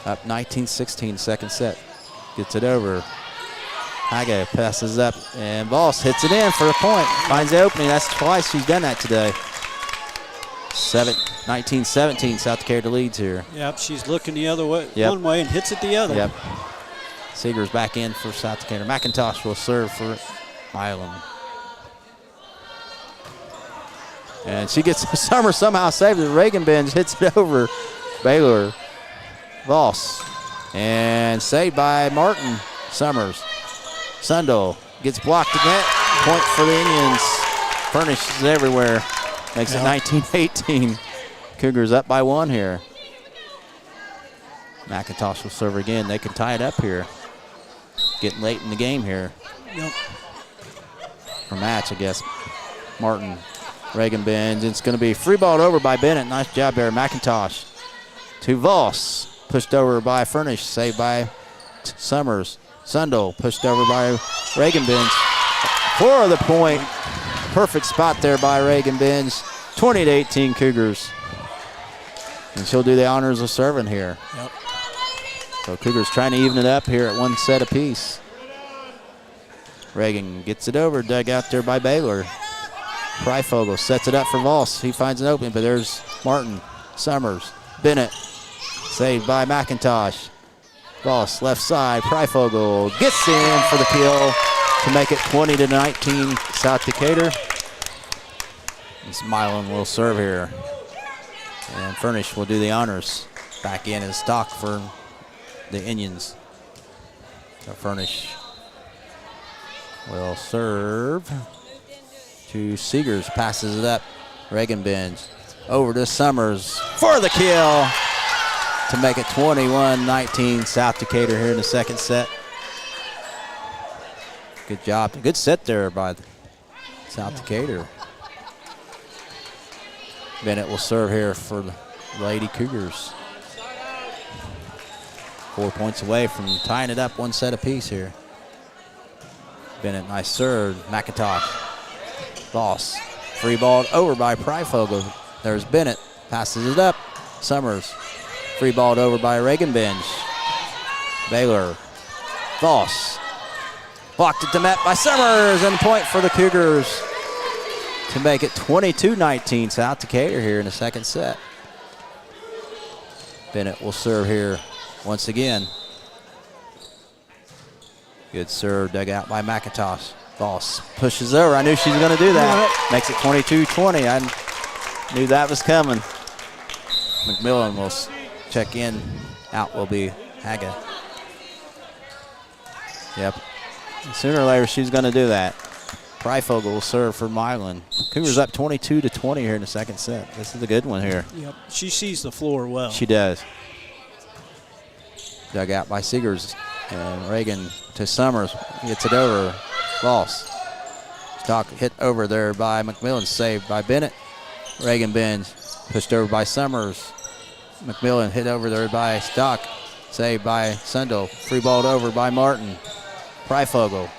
Up 19-16, second set. Gets it over. Haga passes up, and Voss hits it in for a point. Finds the opening. That's twice she's done that today. 19-17, South Decatur leads here. Yep, she's looking the other way, Yep. one way, and hits it the other. Yep. Seeger's back in for South Decatur. McIntosh will serve for Milan. And she gets Summer somehow saved it. Reagan Benz hits it over Baylor. Voss. And saved by Martin. Summers. Sundel gets blocked again. Point for the Indians. Furnishes everywhere. Makes it 19-18. Cougars up by 1 here. McIntosh will serve again. They can tie it up here. Getting late in the game here. Yep. Or match, I guess. Martin. Reagan bends. It's going to be free balled over by Bennett. Nice job there. McIntosh to Voss. Pushed over by Furnish. Saved by Summers. Sundel pushed over by Reagan Benz. For the point. Perfect spot there by Reagan Benz. 20-18 Cougars. And she'll do the honors of serving here. Yep. So Cougars trying to even it up here at 1 set apiece. Reagan gets it over, dug out there by Baylor. Freifogel sets it up for Voss. He finds an opening, but there's Martin, Summers, Bennett. Saved by McIntosh. Voss left side. Freifogel gets in for the kill to make it 20-19 South Decatur. This Milan will serve here. And Furnish will do the honors. Back in as stock for the Indians. So Furnish will serve to Seegers. Passes it up. Reagan Benz over to Summers for the kill to make it 21-19 South Decatur here in the second set. Good job. Good set there by South Decatur. Bennett will serve here for the Lady Cougars. 4 points away from tying it up 1 set apiece here. Bennett, nice serve. McIntosh. Voss. Free balled over by Freifogel. There's Bennett. Passes it up. Summers. Free balled over by Reagan Bench. Baylor. Voss. Blocked at the net by Summers, and point for the Cougars to make it 22-19 South Decatur here in the second set. Bennett will serve here once again. Good serve, dug out by McIntosh. Voss pushes over. I knew she was going to do that. Makes it 22-20. I knew that was coming. McMillan will check in. Out will be Haga. Yep. Sooner or later, she's going to do that. Pryfogel will serve for Milan. Cougars up 22-20 here in the second set. This is a good one here. Yep. She sees the floor well. She does. Dug out by Seegers. And Reagan to Summers. Gets it over. Loss. Stock hit over there by McMillan. Saved by Bennett. Reagan bends. Pushed over by Summers. McMillan hit over there by Stock. Saved by Sundell. Free balled over by Martin. Pryfogel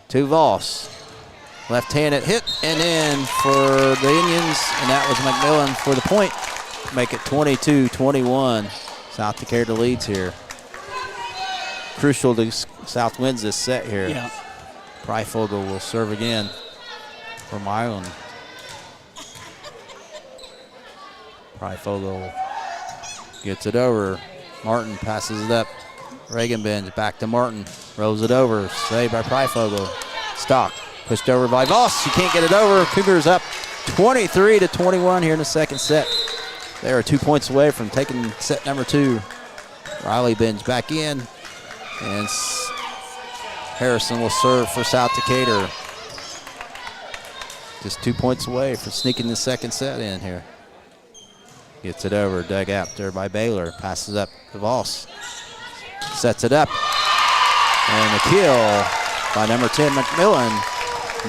to Voss. Left-handed hit and in for the Indians, and that was McMillan for the point. Make it 22-21. South Decatur leads here. Crucial to South wins this set here. Yeah. Pryfogel will serve again for Milan. Pryfogel gets it over. Martin passes it up. Reagan bends back to Martin. Rolls it over. Saved by Pryfogel. Stock pushed over by Voss. She can't get it over. Cougars up 23-21 here in the second set. They are 2 points away from taking set number 2. Riley bends back in. And Harrison will serve for South Decatur. Just 2 points away from sneaking the second set in here. Gets it over. Dug out there by Baylor. Passes up to Voss. Sets it up. And the kill by number 10, McMillan.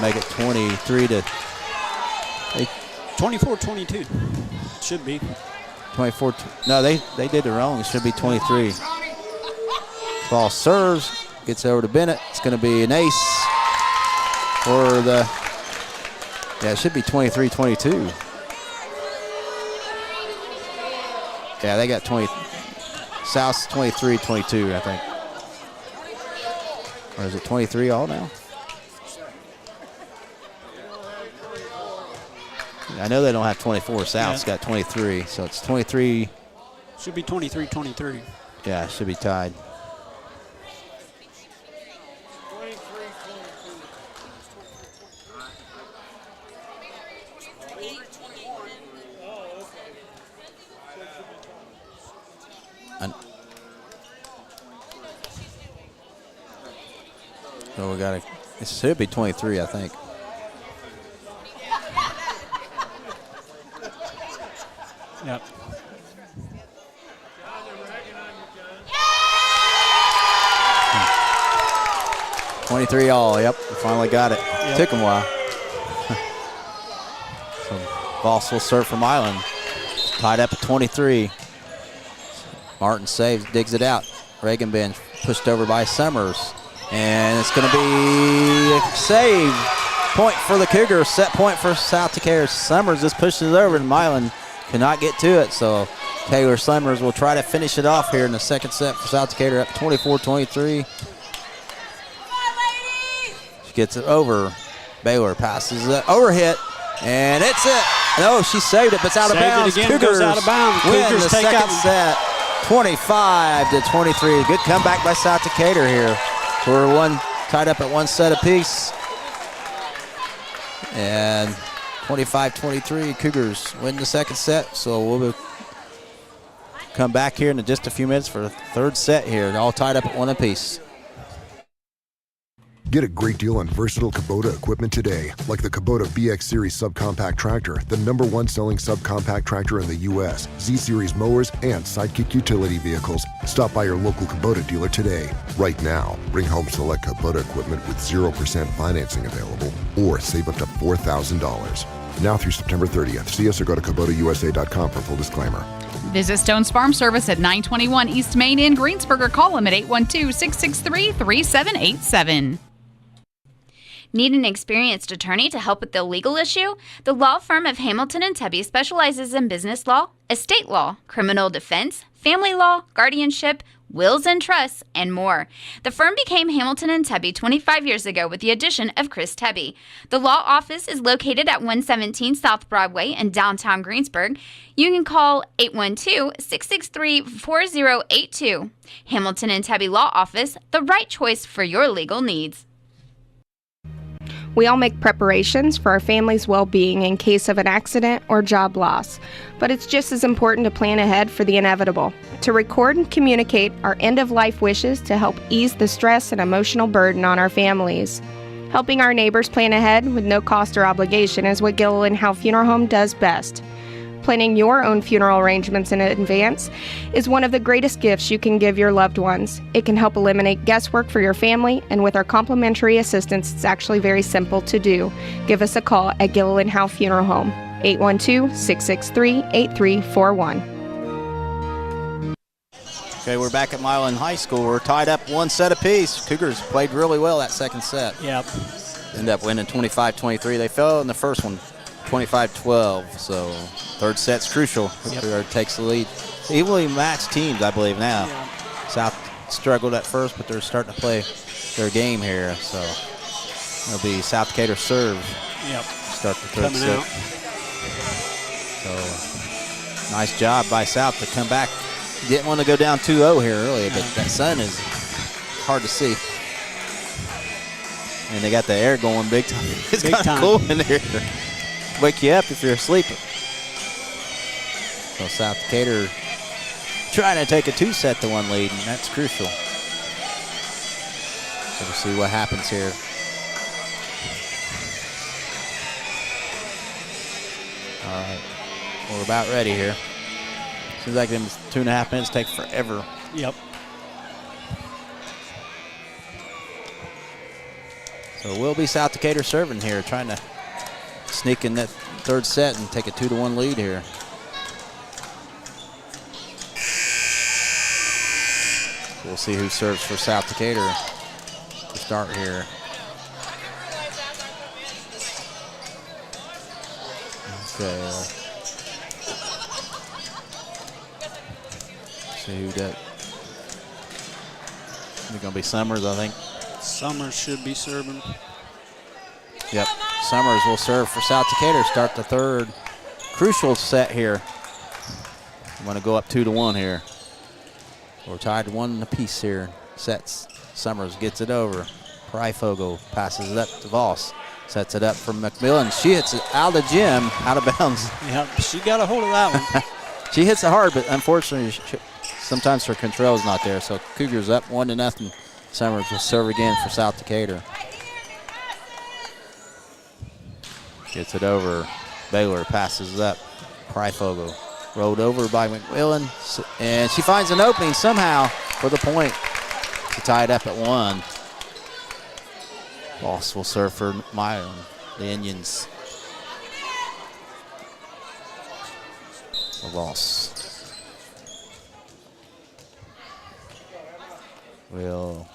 Make it 24-22. Should be. 24. No, they did it wrong. It should be 23. Ball serves. Gets over to Bennett. It's going to be an ace for the. Yeah, it should be 23-22. Yeah, they got 20. South's 23-22, I think. Or is it 23 all now? I know they don't have 24. South's got 23, so it's 23. Should be 23-23. Yeah, it should be tied. So we got it should be 23, I think. Yep. Hmm. 23 all, yep, we finally got it. Yep. Took them a while. So Voss will serve from Milan. Tied up at 23. Martin saves, digs it out. Reagan bends, pushed over by Summers. And it's going to be a save. Point for the Cougars. Set point for South Decatur. Summers just pushes it over, and Milan cannot get to it. So Taylor Summers will try to finish it off here in the second set for South Decatur, up 24-23. She gets it over. Baylor passes it. Overhit. And it's it. No, she saved it, but it's out of bounds. It again, goes out of bounds. Win Cougars the take second out set, 25-23. Good comeback by South Decatur here. So we're tied up at one set apiece. And 25-23, Cougars win the second set. So we'll come back here in just a few minutes for the third set here. All tied up at one apiece. Get a great deal on versatile Kubota equipment today, like the Kubota BX Series subcompact tractor, the #1 selling subcompact tractor in the U.S., Z-Series mowers, and Sidekick utility vehicles. Stop by your local Kubota dealer today. Right now, bring home select Kubota equipment with 0% financing available, or save up to $4,000. Now through September 30th. See us or go to KubotaUSA.com for full disclaimer. Visit Stone's Farm Service at 921 East Main in Greensburg or call them at 812-663-3787. Need an experienced attorney to help with the legal issue? The law firm of Hamilton and Tebby specializes in business law, estate law, criminal defense, family law, guardianship, wills and trusts, and more. The firm became Hamilton and Tebby 25 years ago with the addition of Chris Tebby. The law office is located at 117 South Broadway in downtown Greensburg. You can call 812-663-4082. Hamilton and Tebby Law Office, the right choice for your legal needs. We all make preparations for our family's well-being in case of an accident or job loss, but it's just as important to plan ahead for the inevitable, to record and communicate our end-of-life wishes to help ease the stress and emotional burden on our families. Helping our neighbors plan ahead with no cost or obligation is what Gilliland Howe Funeral Home does best. Planning your own funeral arrangements in advance is one of the greatest gifts you can give your loved ones. It can help eliminate guesswork for your family, and with our complimentary assistance, it's actually very simple to do. Give us a call at Gilliland Howe Funeral Home, 812-663-8341. Okay, we're back at Milan High School. We're tied up one set apiece. Cougars played really well that second set. Yep. Ended up winning 25-23. They fell in the first one, 25-12. So third set's crucial. Whoever takes the lead. Evenly matched teams, I believe, now. Yeah. South struggled at first, but they're starting to play their game here. So it'll be South Decatur serve. Yep. Start the third Coming set. out. So nice job by South to come back. Didn't want to go down 2-0 here early, but that sun is hard to see. And they got the air going big time. It's Big kind of time. cool in here. Wake you up if you're asleep. So South Decatur trying to take a 2-set-1 lead, and that's crucial. So we'll see what happens here. All right, we're about ready here. Seems like them 2.5 minutes take forever. Yep. So it will be South Decatur serving here, trying to sneak in that third set and take a 2-1 lead here. We'll see who serves for South Decatur to start here. Okay. See who that. It's going to be Summers, I think. Summers should be serving. Yep. Summers will serve for South Decatur. Start the third crucial set here. I'm going to go up 2-1 here. We're tied 1 apiece here. Sets. Summers gets it over. Pryfogle passes it up to Voss. Sets it up for McMillan. She hits it out of the gym, out of bounds. Yep, she got a hold of that one. She hits it hard, but unfortunately, sometimes her control is not there. So Cougars up 1-0. Summers will serve again for South Decatur. Gets it over. Baylor passes it up. Pryfogle rolled over by McMillan, and she finds an opening somehow for the point to tie it up at 1. Voss will serve for Milan, the Indians. Voss will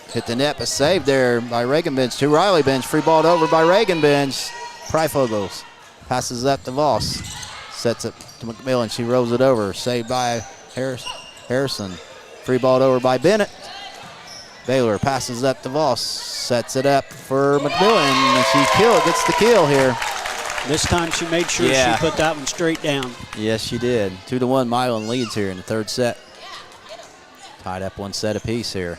hit the net, but saved there by Reagan Bench to Riley Bench. Free balled over by Reagan Bench. Pryfogels passes up to Voss. Sets it to McMillan. She rolls it over. Saved by Harrison. Free balled over by Bennett. Baylor passes up to Voss. Sets it up for McMillan. And she gets the kill here. This time she made sure she put that one straight down. Yes, she did. 2-1 Milan leads here in the third set. Tied up 1 set apiece here.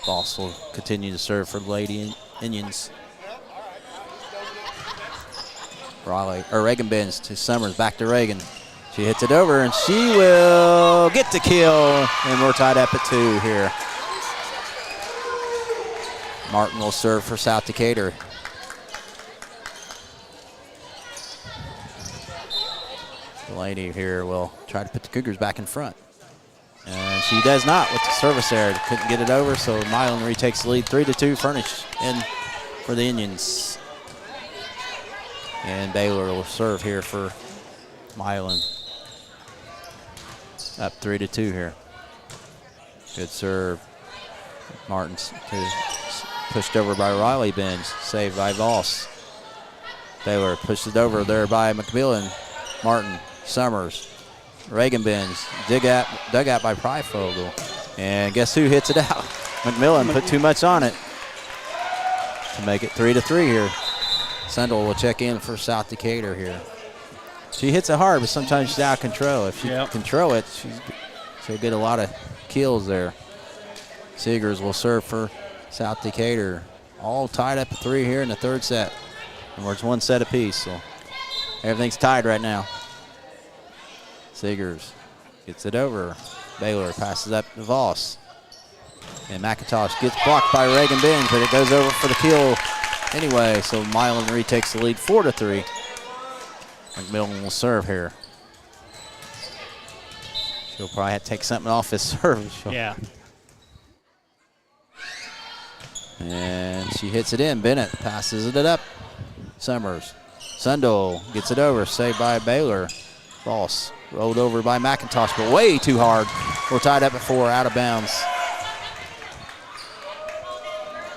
Voss will continue to serve for the Lady Indians. Reagan bends to Summers, back to Reagan. She hits it over, and she will get the kill, and we're tied up at 2 here. Martin will serve for South Decatur. The lady here will try to put the Cougars back in front. And she does not with the service there. Couldn't get it over, so Milan retakes the lead 3-2. Furnish in for the Indians. And Baylor will serve here for Milan. Up 3-2 here. Good serve. Martin's pushed over by Riley Benz. Saved by Voss. Baylor pushed it over there by McMillan. Martin, Summers, Reagan Benz. Dug out by Pryfogle. And guess who hits it out? McMillan put too much on it to make it 3-3 here. Sundell will check in for South Decatur here. She hits it hard, but sometimes she's out of control. If she control it, she'll get a lot of kills there. Seegers will serve for South Decatur all tied up at 3 here in the third set. And we're 1 set apiece, so everything's tied right now. Seegers gets it over. Baylor passes up to Voss. And McIntosh gets blocked by Reagan Benz, but it goes over for the kill anyway. So Milan retakes the lead 4-3. McMillan will serve here. She'll probably have to take something off his serve. Yeah. And she hits it in. Bennett passes it up. Summers. Sundol gets it over. Saved by Baylor. Voss rolled over by McIntosh, but way too hard. We're tied up at 4, out of bounds.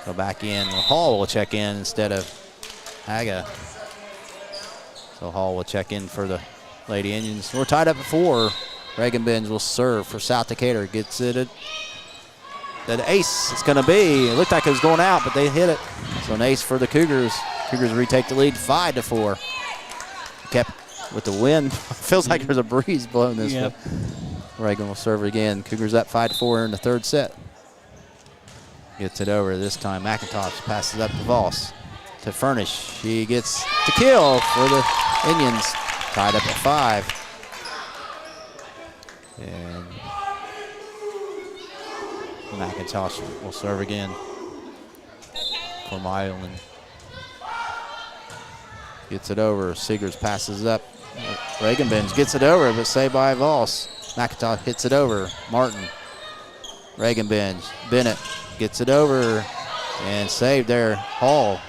Go back in. Hall will check in instead of Haga. So Hall will check in for the Lady Indians. We're tied up at 4. Reagan Benz will serve for South Decatur. Gets it at the ace. It's going to be. It looked like it was going out, but they hit it. So an ace for the Cougars. Cougars retake the lead 5-4. Kept with the wind. Feels like there's a breeze blowing this way. Reagan will serve again. Cougars up 5-4 in the third set. Gets it over this time. McIntosh passes up to Voss. To Furnish. She gets the kill for the Indians. Tied up at 5. And McIntosh will serve again for Milan. Gets it over. Seegers passes up. Reagan Benz gets it over, but saved by Voss. McIntosh hits it over. Martin. Reagan Benz. Bennett gets it over and saved there. Hall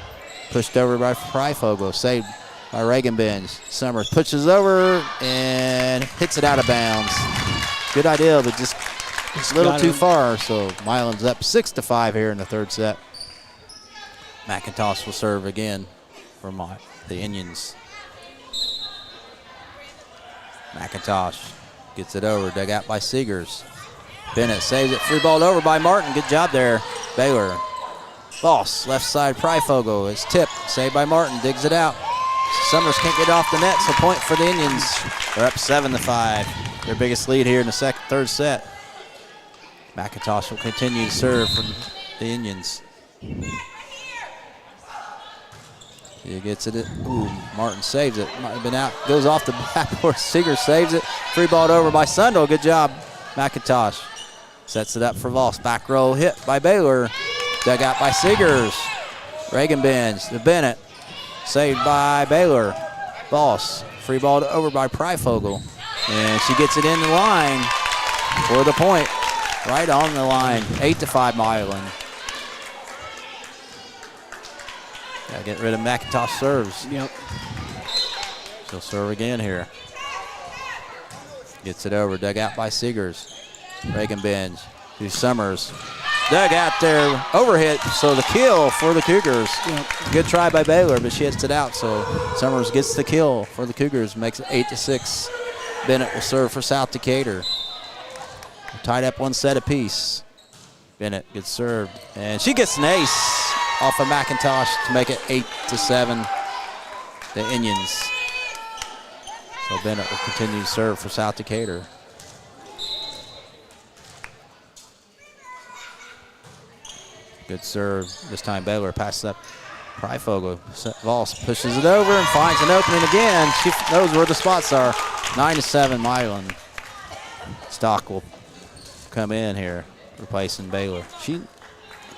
pushed over by Freifogel. Saved by Reagan Benz. Summers pushes over and hits it out of bounds. Good idea, but just a little too far. So Milan's up 6-5 here in the third set. McIntosh will serve again for the Indians. McIntosh gets it over, dug out by Seegers. Bennett saves it, free balled over by Martin. Good job there, Baylor. Voss, left side, Freifogel. It's tipped, saved by Martin, digs it out. Summers can't get off the net, so point for the Indians. They're up 7-5. Their biggest lead here in the third set. McIntosh will continue to serve for the Indians. He gets it. Ooh, Martin saves it. Might have been out. Goes off the backboard. Seeger saves it. Free balled over by Sundal. Good job, McIntosh. Sets it up for Voss. Back row hit by Baylor. Dug out by Seegers. Reagan Benz to Bennett. Saved by Baylor. Voss. Free balled over by Freifogel. And she gets it in the line for the point. Right on the line. 8-5 Milan. Gotta get rid of McIntosh serves. Yep. She'll serve again here. Gets it over. Dug out by Seegers. Reagan Benz to Summers. Dug out there. Overhit. So the kill for the Cougars. Yep. Good try by Baylor, but she hits it out. So Summers gets the kill for the Cougars. Makes it 8-6. Bennett will serve for South Decatur. Tied up 1 set apiece. Bennett gets served. And she gets an ace off of McIntosh to make it 8-7. The Indians. So Bennett will continue to serve for South Decatur. Good serve. This time Baylor passes up. Freifogel. Voss pushes it over and finds an opening again. She knows where the spots are. 9-7 Milan. Stock will come in here, replacing Baylor. She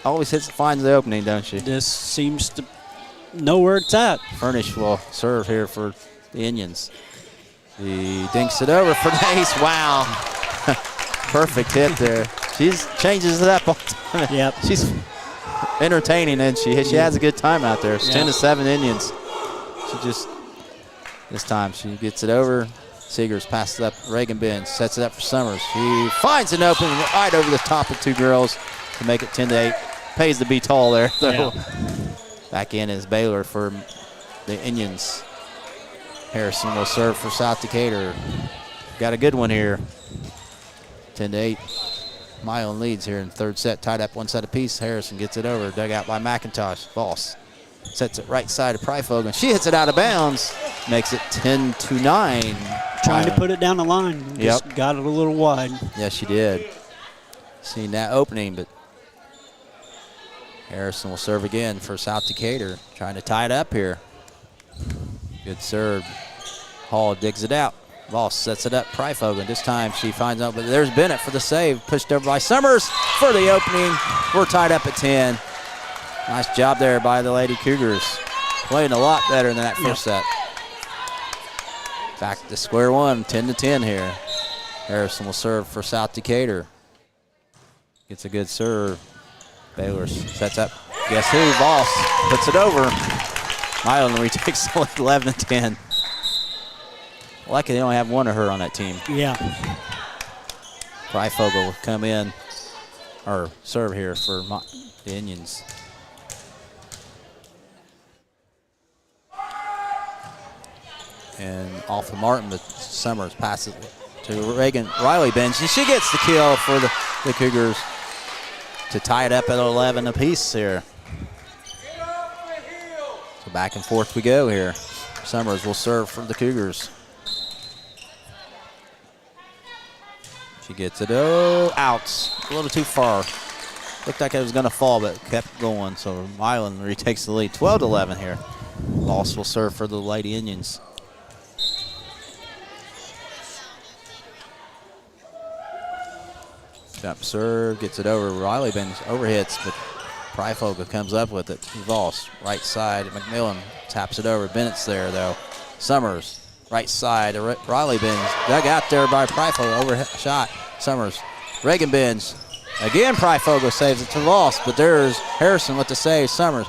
always finds the opening, don't she? This seems to know where it's at. Furnish will serve here for the Indians. He dinks it over for the ace. Wow. Perfect hit there. She changes it up all the time. Yep. She's entertaining, and she has a good time out there. It's 10-7 Indians. She just, this time she gets it over. Seegers passes up. Reagan Benz sets it up for Summers. She finds an opening right over the top of 2 girls to make it 10-8. Pays to be tall there. Yeah. Back in is Baylor for the Indians. Harrison will serve for South Decatur. Got a good one here. 10-8. Milan leads here in the third set. Tied up 1 set apiece. Harrison gets it over. Dug out by McIntosh. Voss sets it right side of Freifogel. She hits it out of bounds. Makes it 10-9. Trying to put it down the line. Just got it a little wide. Yeah, she did. Seen that opening, but Harrison will serve again for South Decatur, trying to tie it up here. Good serve. Hall digs it out. Voss sets it up. Pryfogle. This time she finds out, but there's Bennett for the save. Pushed over by Summers for the opening. We're tied up at 10. Nice job there by the Lady Cougars. Playing a lot better than that first set. Back to square one, 10-10 here. Harrison will serve for South Decatur. Gets a good serve. Baylor sets up. Guess who? Voss puts it over. Milan retakes 11-10. Lucky they only have one of her on that team. Yeah. Pryfogle will come in, or serve here for the Indians. And off of Martin, but Summers passes to Reagan Riley bench, and she gets the kill for the Cougars to tie it up at 11 apiece here. So back and forth we go here. Summers will serve for the Cougars. She gets it, out, a little too far. Looked like it was gonna fall, but kept going, so Milan retakes the lead, 12-11 here. Voss will serve for the Lady Indians. Jump serve, gets it over. Riley bends, overhits, but Pryfogle comes up with it. Voss, right side. McMillan taps it over. Bennett's there, though. Summers, right side. Riley bends, dug out there by Pryfogle. Overshot. Summers, Reagan bends. Again, Pryfogle saves it to Voss, but there's Harrison with the save. Summers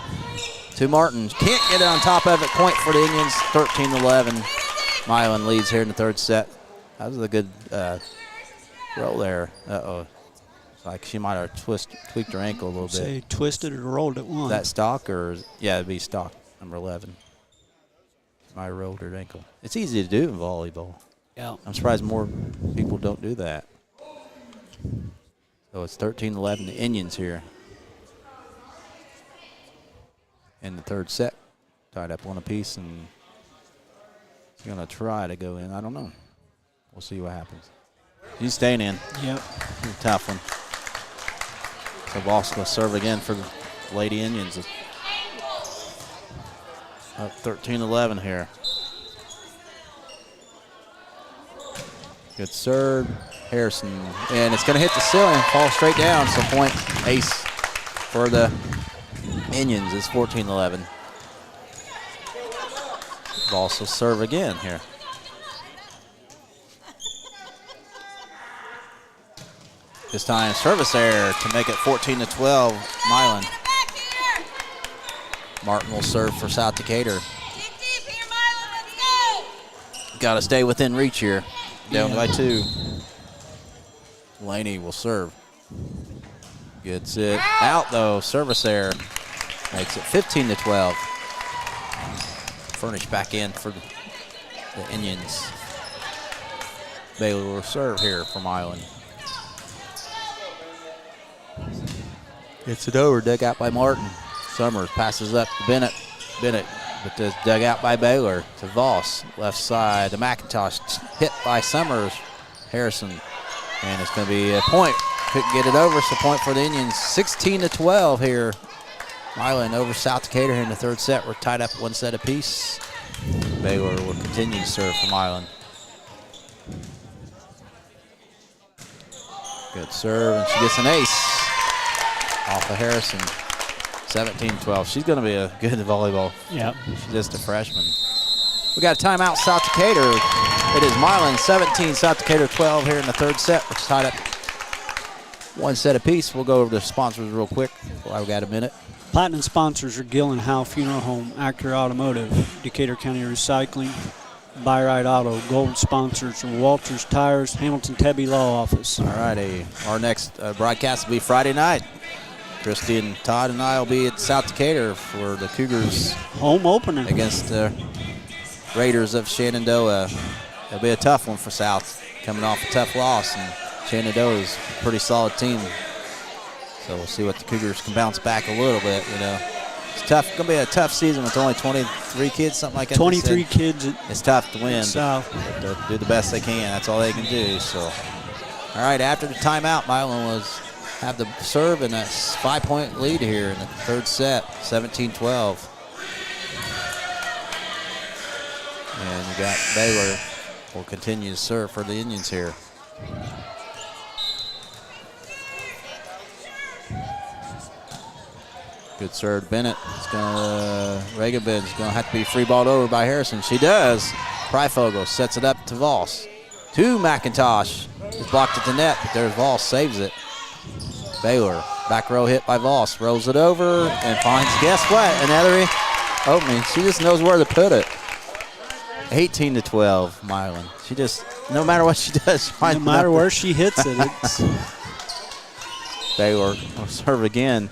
to Martin. Can't get it on top of it. Point for the Indians, 13-11. Milan leads here in the third set. That was a good roll there. Uh-oh. Like she might have tweaked her ankle a little bit. Say twisted or rolled at one. Is that stock or yeah, it'd be stock number 11. Might have rolled her ankle. It's easy to do in volleyball. Yeah. I'm surprised more people don't do that. So it's 13-11, the Indians here in the third set. Tied up one apiece, and it's gonna try to go in. I don't know. We'll see what happens. He's staying in. Yep. He's a tough one. So Voss will serve again for the Lady Indians. Up 13-11 here. Good serve. Harrison. And it's going to hit the ceiling, fall straight down. So point ace for the Indians. It's 14-11. Voss will serve again here. This time, service error to make it 14-12, Milan. Martin will serve for South Decatur. Got to stay within reach here. Down by 2. Laney will serve. Gets it out, though. Service error makes it 15-12. Furnish back in for the Indians. Baylor will serve here for Milan. Gets it over, dug out by Martin. Summers passes up to Bennett. Bennett, but this dug out by Baylor to Voss. Left side to McIntosh. Hit by Summers. Harrison. And it's going to be a point. Couldn't get it over, so point for the Indians. 16-12 here. Milan over South Decatur here in the third set. We're tied up 1 set apiece. Baylor will continue to serve for Milan. Good serve, and she gets an ace off of Harrison. 17-12. She's going to be a good volleyball. Yeah. She's just a freshman. We got a timeout, South Decatur. It is Milan 17, South Decatur 12 here in the third set, which is tied up 1 set apiece. We'll go over the sponsors real quick while we got a minute. Platinum sponsors are Gill and Howe Funeral Home, Acura Automotive, Decatur County Recycling, Buy-Ride Auto. Gold sponsors are Walters Tires, Hamilton Tebby Law Office. All righty. Our next broadcast will be Friday night. Christy and Todd and I will be at South Decatur for the Cougars home opener against the Raiders of Shenandoah. It'll be a tough one for South, coming off a tough loss, and Shenandoah is a pretty solid team. So we'll see what the Cougars can bounce back a little bit. You know, it's tough. Going to be a tough season with only 23 kids, something like that. 23 kids. It's tough to win. South. But they'll do the best they can. That's all they can do. So, all right. After the timeout, Milan was have the serve and a 5-point lead here in the third set, 17-12. And you got Baylor will continue to serve for the Indians here. Good serve, Bennett. Reagan Ben's gonna have to be free balled over by Harrison. She does. Pryfogel sets it up to Voss. To McIntosh. It's blocked at the net, but there's Voss, saves it. Baylor, back row hit by Voss. Rolls it over and finds, guess what? Another opening. She just knows where to put it. 18-12, Milan. She just, no matter what she does, no matter where she hits it, it's Baylor will serve again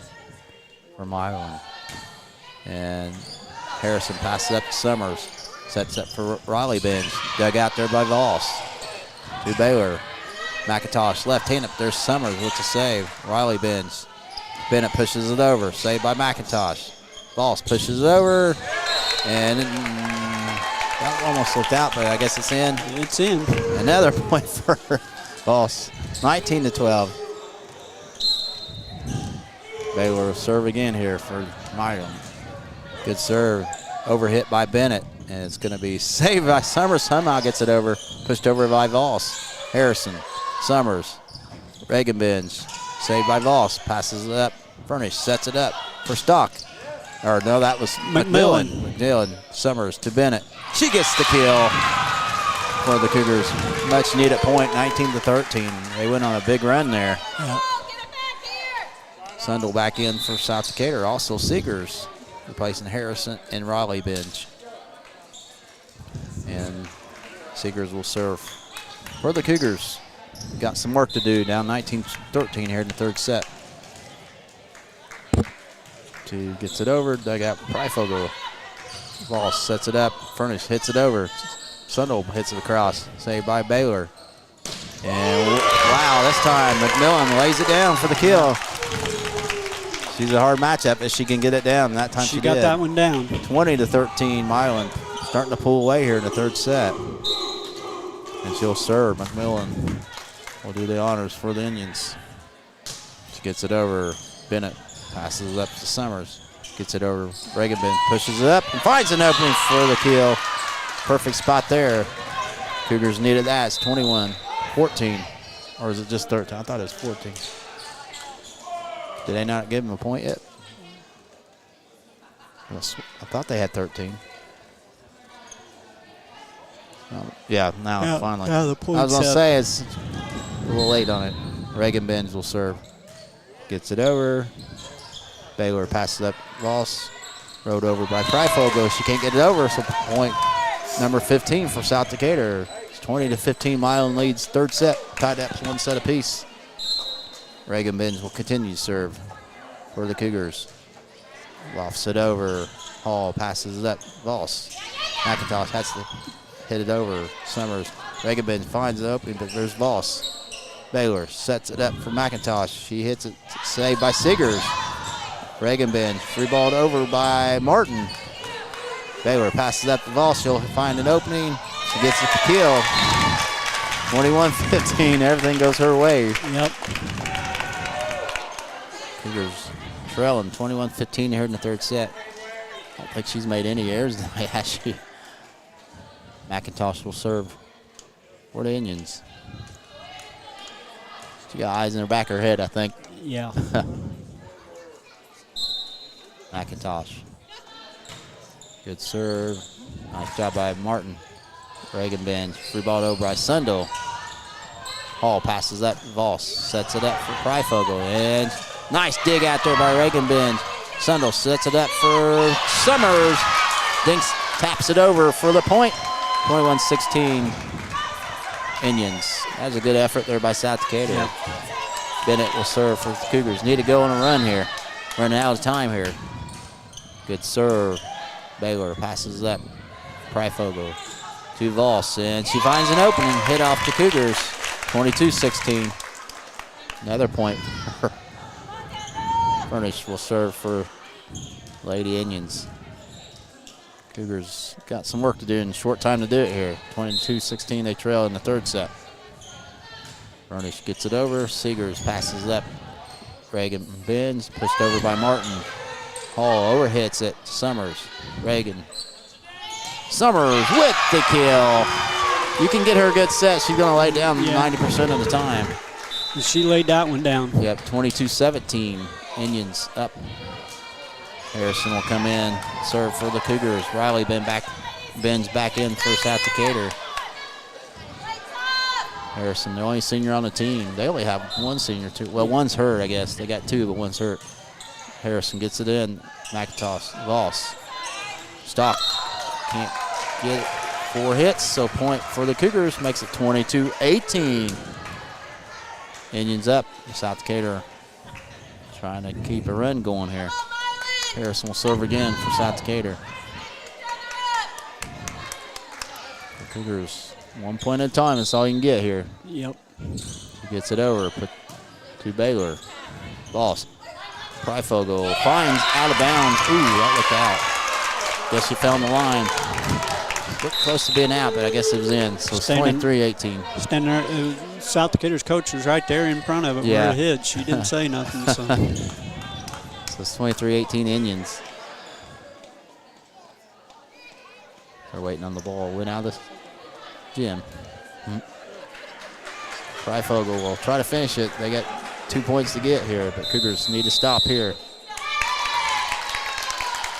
for Milan. And Harrison passes up to Summers. Sets up for Riley Benz. Dug out there by Voss. To Baylor. McIntosh left-handed. There's Summers with the save. Riley Benz. Bennett pushes it over. Saved by McIntosh. Voss pushes it over. And that almost looked out, but I guess it's in. It's in. Another point for Voss. 19-12. Baylor will serve again here for Milan. Good serve. Overhit by Bennett. And it's going to be saved by Summers. Somehow gets it over. Pushed over by Voss. Harrison. Summers. Reagan Benz. Saved by Voss. Passes it up. Furnish sets it up for Stock. Or no, that was McMillan. McMillan. Summers to Bennett. She gets the kill for the Cougars. Much needed point, 19-13. They went on a big run there. Yeah. Sundel back in for South Decatur. Also Seegers replacing Harrison and Riley Bench. And Seegers will serve for the Cougars. Got some work to do, down 19-13 here in the third set. Two gets it over, dug out Pryfogel. Voss sets it up, Furnish hits it over. Sundel hits it across, saved by Baylor. And wow, this time McMillan lays it down for the kill. She's a hard matchup if she can get it down. That time she got did. that one down. 20-13, Milan starting to pull away here in the third set. And she'll serve. McMillan will do the honors for the Indians. She gets it over. Bennett passes it up to Summers. Gets it over. Reagan Ben pushes it up and finds an opening for the kill. Perfect spot there. Cougars needed that. It's 21-14. Or is it just 13? I thought it was 14. Did they not give him a point yet? I thought they had 13. Yeah, now finally. Now the point's I was going to up. say it's a little late on it. Reagan Benz will serve. Gets it over. Baylor passes up Voss. Rode over by Pryfogel. She can't get it over, so point number 15 for South Decatur. It's 20-15. Milan leads third set. Tied up one set apiece. Reagan Benz will continue to serve for the Cougars. Lofts it over. Hall passes it up. Voss. McIntosh has to hit it over. Summers. Reagan Benz finds the opening, but there's Voss. Baylor sets it up for McIntosh. She hits it. Saved by Seegers. Reagan Benz free balled over by Martin. Baylor passes up to Voss. She'll find an opening. She gets it to kill. 21-15. Everything goes her way. Yep. Cougars trailing 21-15 here in the third set. I don't think she's made any errors tonight, has she? McIntosh will serve for the Indians. She got eyes in the back of her head, I think. Yeah. McIntosh. Good serve. Nice job by Martin. Reagan Benz. Free ball over by Sundel. Hall passes that. Voss sets it up for Pryfogel. And nice dig out there by Reagan Benz. Sundel sets it up for Summers. Dinks taps it over for the point. 21-16 Indians. That was a good effort there by South Decatur. Yep. Bennett will serve for the Cougars. Need to go on a run here. Running out of time here. Good serve. Baylor passes up. Pryfogel to Voss, and she finds an opening. Hit off the Cougars. 22-16. Another point. Furnish will serve for Lady Indians. Cougars got some work to do in a short time to do it here. 22-16, they trail in the third set. Furnish gets it over. Seegers passes up. Reagan bends, pushed over by Martin. Hall overhits it. Summers. Reagan. Summers with the kill. You can get her a good set. She's going to lay down 90% of the time. She laid that one down. Yep, 22-17. Indians up. Harrison will come in, serve for the Cougars. Riley bends back in for South Decatur. Harrison, the only senior on the team. They only have one senior, too. Well, one's hurt, I guess. They got two, but one's hurt. Harrison gets it in. McIntosh, Voss. Stock. Can't get it. 4 hits, so point for the Cougars. Makes it 22-18. Indians up. South Decatur trying to keep a run going here. Harrison will serve again for South Decatur. The Cougars, 1 point at a time. That's all you can get here. Yep. He gets it over. Put to Baylor. Boss. Pryfogel finds out of bounds. Ooh, that looked out. Guess she found the line. Looked close to being out, but I guess it was in. So it's 23-18. Standing there, South Decatur's coach was right there in front of it where it hit. She didn't say nothing. So, so it's 23-18 Indians. They're waiting on the ball. Went out of the gym. Pryfogel will try to finish it. They got 2 points to get here, but Cougars need to stop here.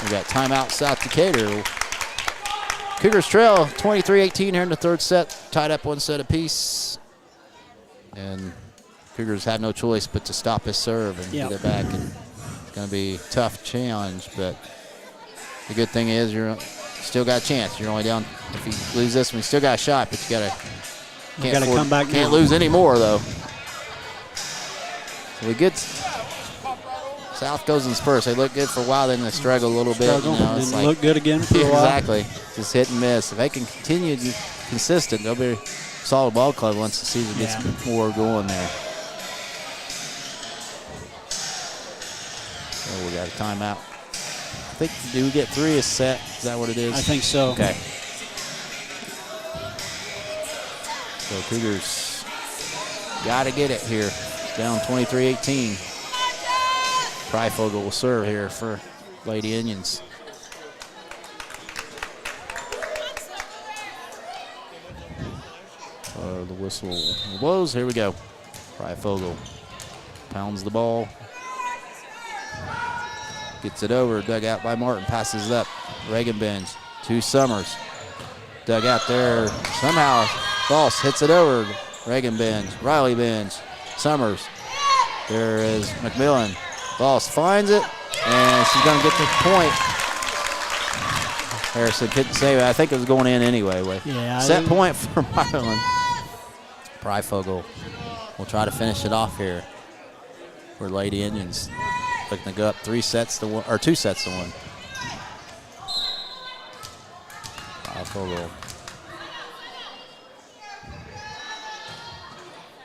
We got timeout South Decatur. Cougars trail 23-18 here in the third set. Tied up 1 set apiece. And Cougars have no choice but to stop his serve and get it back. And it's going to be a tough challenge, but the good thing is you're still got a chance. You're only down, if you lose this one, you still got a shot, but you got to come back. Can't lose any more, though. So we get South goes in spurts. They look good for a while, then they struggle a little bit. It's like, look good again for a while. Exactly. Just hit and miss. If they can continue to be consistent, they'll be a solid ball club once the season gets more going there. So we got a timeout. I think, do we get 3 a set? Is that what it is? I think so. Okay. So Cougars got to get it here. Down 23-18. Pryfogel will serve here for Lady Indians. The whistle blows. Here we go. Pryfogel pounds the ball. Gets it over. Dug out by Martin. Passes it up. Reagan bends. To Summers. Dug out there. Somehow Voss hits it over. Reagan bends. Riley bends. Summers. There is McMillan. Voss finds it, and she's going to get the point. Harrison couldn't save it. I think it was going in anyway. Set point for Milan. Pryfogel will try to finish it off here for Lady Indians. Looking to go up 2 sets to 1. Pryfogel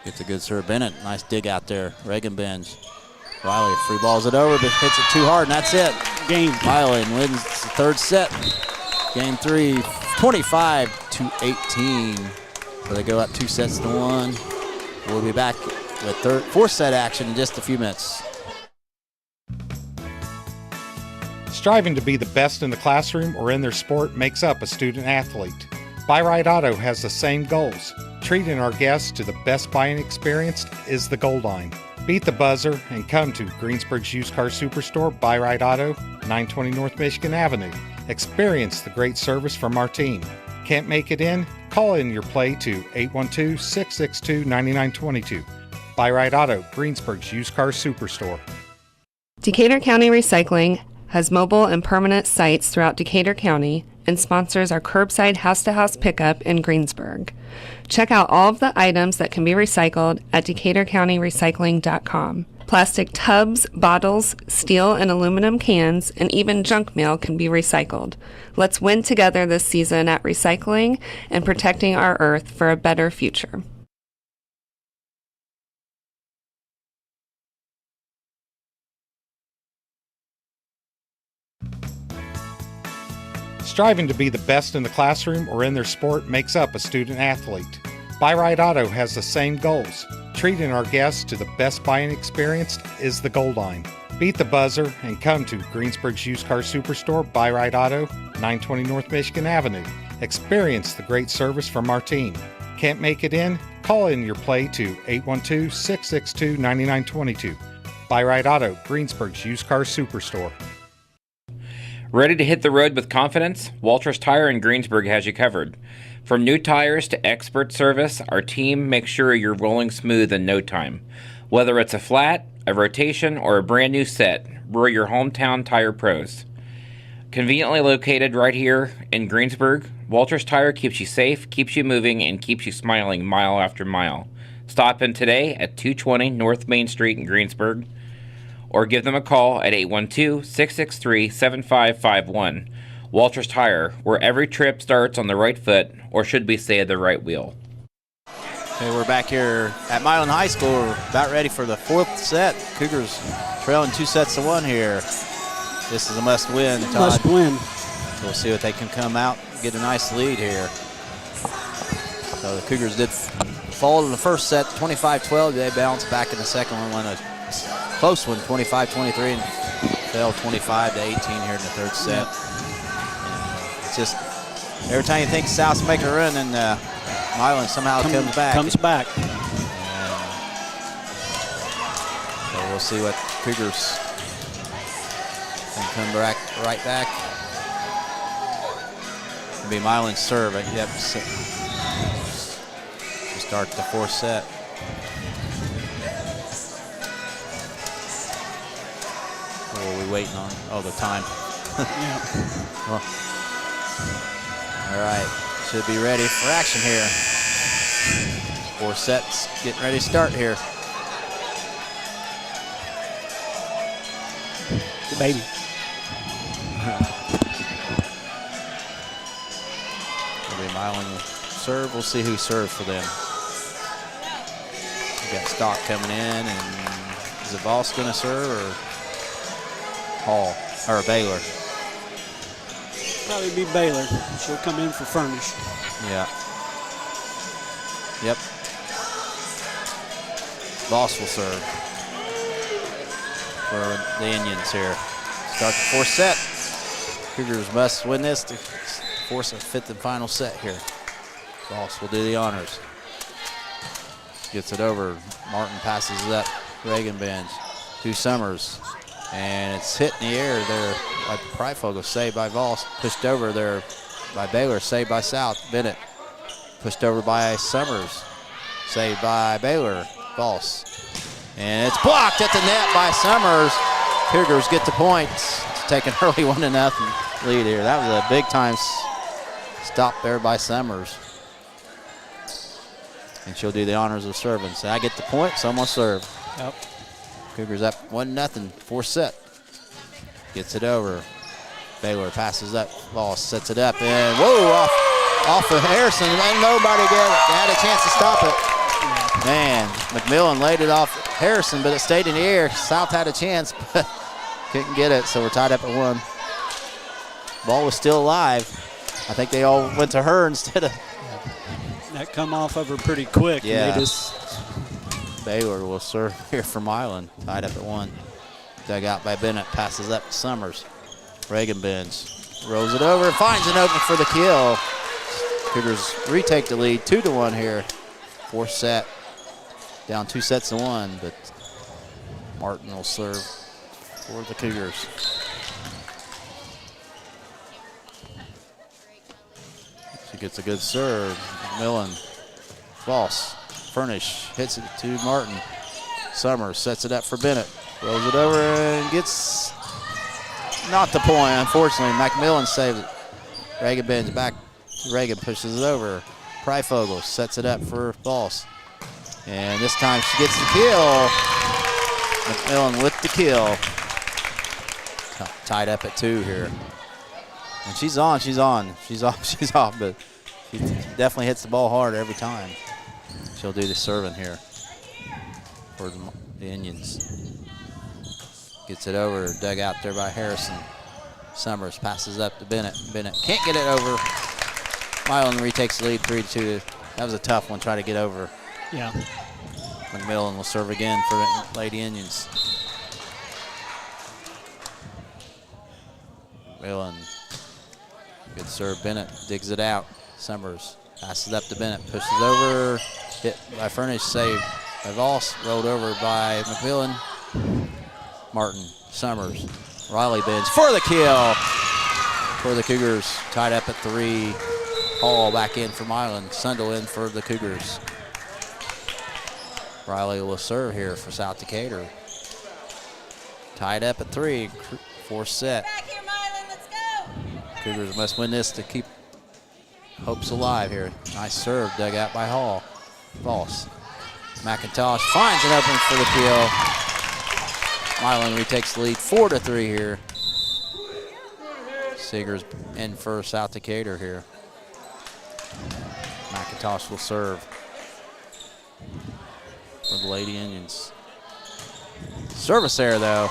gets a good serve. Bennett, nice dig out there. Reagan bends. Riley free balls it over, but hits it too hard, and that's it. Game. Milan wins the third set. Game 3, 25-18. So they go up 2 sets to 1. We'll be back with fourth set action in just a few minutes. Striving to be the best in the classroom or in their sport makes up a student athlete. Buy-Right Auto has the same goals. Treating our guests to the best buying experience is the goal line. Beat the buzzer and come to Greensburg's Used Car Superstore, Buy-Right Auto, 920 North Michigan Avenue. Experience the great service from our team. Can't make it in? Call in your play to 812-662-9922. Buy-Right Auto, Greensburg's Used Car Superstore. Decatur County Recycling has mobile and permanent sites throughout Decatur County and sponsors our curbside house-to-house pickup in Greensburg. Check out all of the items that can be recycled at DecaturCountyRecycling.com. Plastic tubs, bottles, steel and aluminum cans, and even junk mail can be recycled. Let's win together this season at recycling and protecting our earth for a better future. Striving to be the best in the classroom or in their sport makes up a student athlete. Byright Auto has the same goals. Treating our guests to the best buying experience is the goal line. Beat the buzzer and come to Greensburg's Used Car Superstore, Byright Auto, 920 North Michigan Avenue. Experience the great service from our team. Can't make it in? Call in your play to 812-662-9922. Byright Auto, Greensburg's Used Car Superstore. Ready to hit the road with confidence? Walters Tire in Greensburg has you covered. From new tires to expert service, our team makes sure you're rolling smooth in no time. Whether it's a flat, a rotation, or a brand new set, we're your hometown tire pros. Conveniently located right here in Greensburg, Walters Tire keeps you safe, keeps you moving, and keeps you smiling mile after mile. Stop in today at 220 North Main Street in Greensburg, or give them a call at 812-663-7551. Walters Tire, where every trip starts on the right foot, or should we say the right wheel. Okay, we're back here at Milan High School. We're about ready for the fourth set. Cougars trailing 2-1 here. This is a must-win, Todd. Must win. So we'll see what they can come out and get a nice lead here. So the Cougars did fall in the first set, 25-12. They bounced back in the second one, won a close one, 25-23, and fell 25-18 here in the third set. It's just every time you think South's making a run, and Milan somehow comes back. Comes back. So we'll see what Cougars can come back right back. It'll be Milan's serve. Yep. To start the fourth set. What are we waiting on? Oh, the time. Well, all right. Should be ready for action here. Four sets getting ready to start here. The baby. It'll be Milan will serve. We'll see who serves for them. We got Stock coming in, and is it Voss going to serve or Hall or Baylor? Probably be Baylor. She'll come in for Furnish. Yeah. Yep. Voss will serve for the Indians here. Start the fourth set. Cougars must win this to force a fifth and final set here. Voss will do the honors. Gets it over. Martin passes it up. Reagan bench to Summers. And it's hit in the air there by Pryfogel, saved by Voss. Pushed over there by Baylor, saved by South. Bennett pushed over by Summers, saved by Baylor. Voss. And it's blocked at the net by Summers. Cougars get the points to take an early 1-0 lead here. That was a big time stop there by Summers. And she'll do the honors of serving. So I get the point, so I'm going to serve. Yep. Cougars up 1-0, fourth set. Gets it over. Baylor passes up. Voss sets it up, and whoa, off of Harrison, and nobody did it. They had a chance to stop it. Man, McMillan laid it off Harrison, but it stayed in the air. South had a chance, but couldn't get it, so we're tied up at 1. Ball was still alive. I think they all went to her instead of. That come off of her pretty quick. Yeah. And they just Baylor will serve here for Milan, tied up at 1. Dug out by Bennett, passes up to Summers. Reagan bends, rolls it over, finds an opening for the kill. Cougars retake the lead, 2-1 here. Fourth set, down 2-1, but Martin will serve for the Cougars. She gets a good serve. Millen, Voss, Furnish hits it to Martin. Summers sets it up for Bennett. Rolls it over and gets not the point, unfortunately. McMillan saves it. Reagan bends back. Reagan pushes it over. Pryfogel sets it up for Voss. And this time she gets the kill. McMillan with the kill. Tied up at 2 here. When she's on, she's on. She's off, she's off, but she definitely hits the ball hard every time. She'll do the serving here for the Indians. Gets it over, dug out there by Harrison. Summers passes up to Bennett. Bennett can't get it over. Milan retakes the lead 3-2 That was a tough one, try to get over. Yeah. McMillan will serve again for the Lady Indians. McMillan, good serve. Bennett digs it out. Summers passes up to Bennett, pushes over, hit by Furnish, saved by Voss, rolled over by McMillan. Martin, Summers, Riley Benz for the kill for the Cougars. Tied up at 3. Hall back in for Milan. Sundell in for the Cougars. Riley will serve here for South Decatur. Tied up at 3. 4th set. Back here, Milan, let's go. Cougars must win this to keep hopes alive here. Nice serve dug out by Hall. False. McIntosh finds an opening for the kill. Milan retakes the lead 4-3 here. Seegers in for South Decatur here. McIntosh will serve for the Lady Indians. Service error though.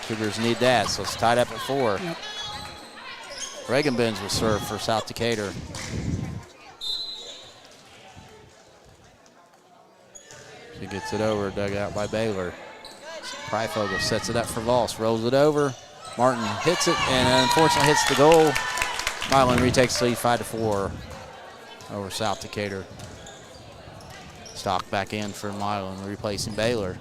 Cougars need that, so it's tied up at 4. Yep. Reagan Benz will serve for South Decatur. She gets it over, dug out by Baylor. Pryfogel sets it up for Voss, rolls it over. Martin hits it and unfortunately hits the goal. Milan retakes the lead 5-4 over South Decatur. Stock back in for Milan, replacing Baylor.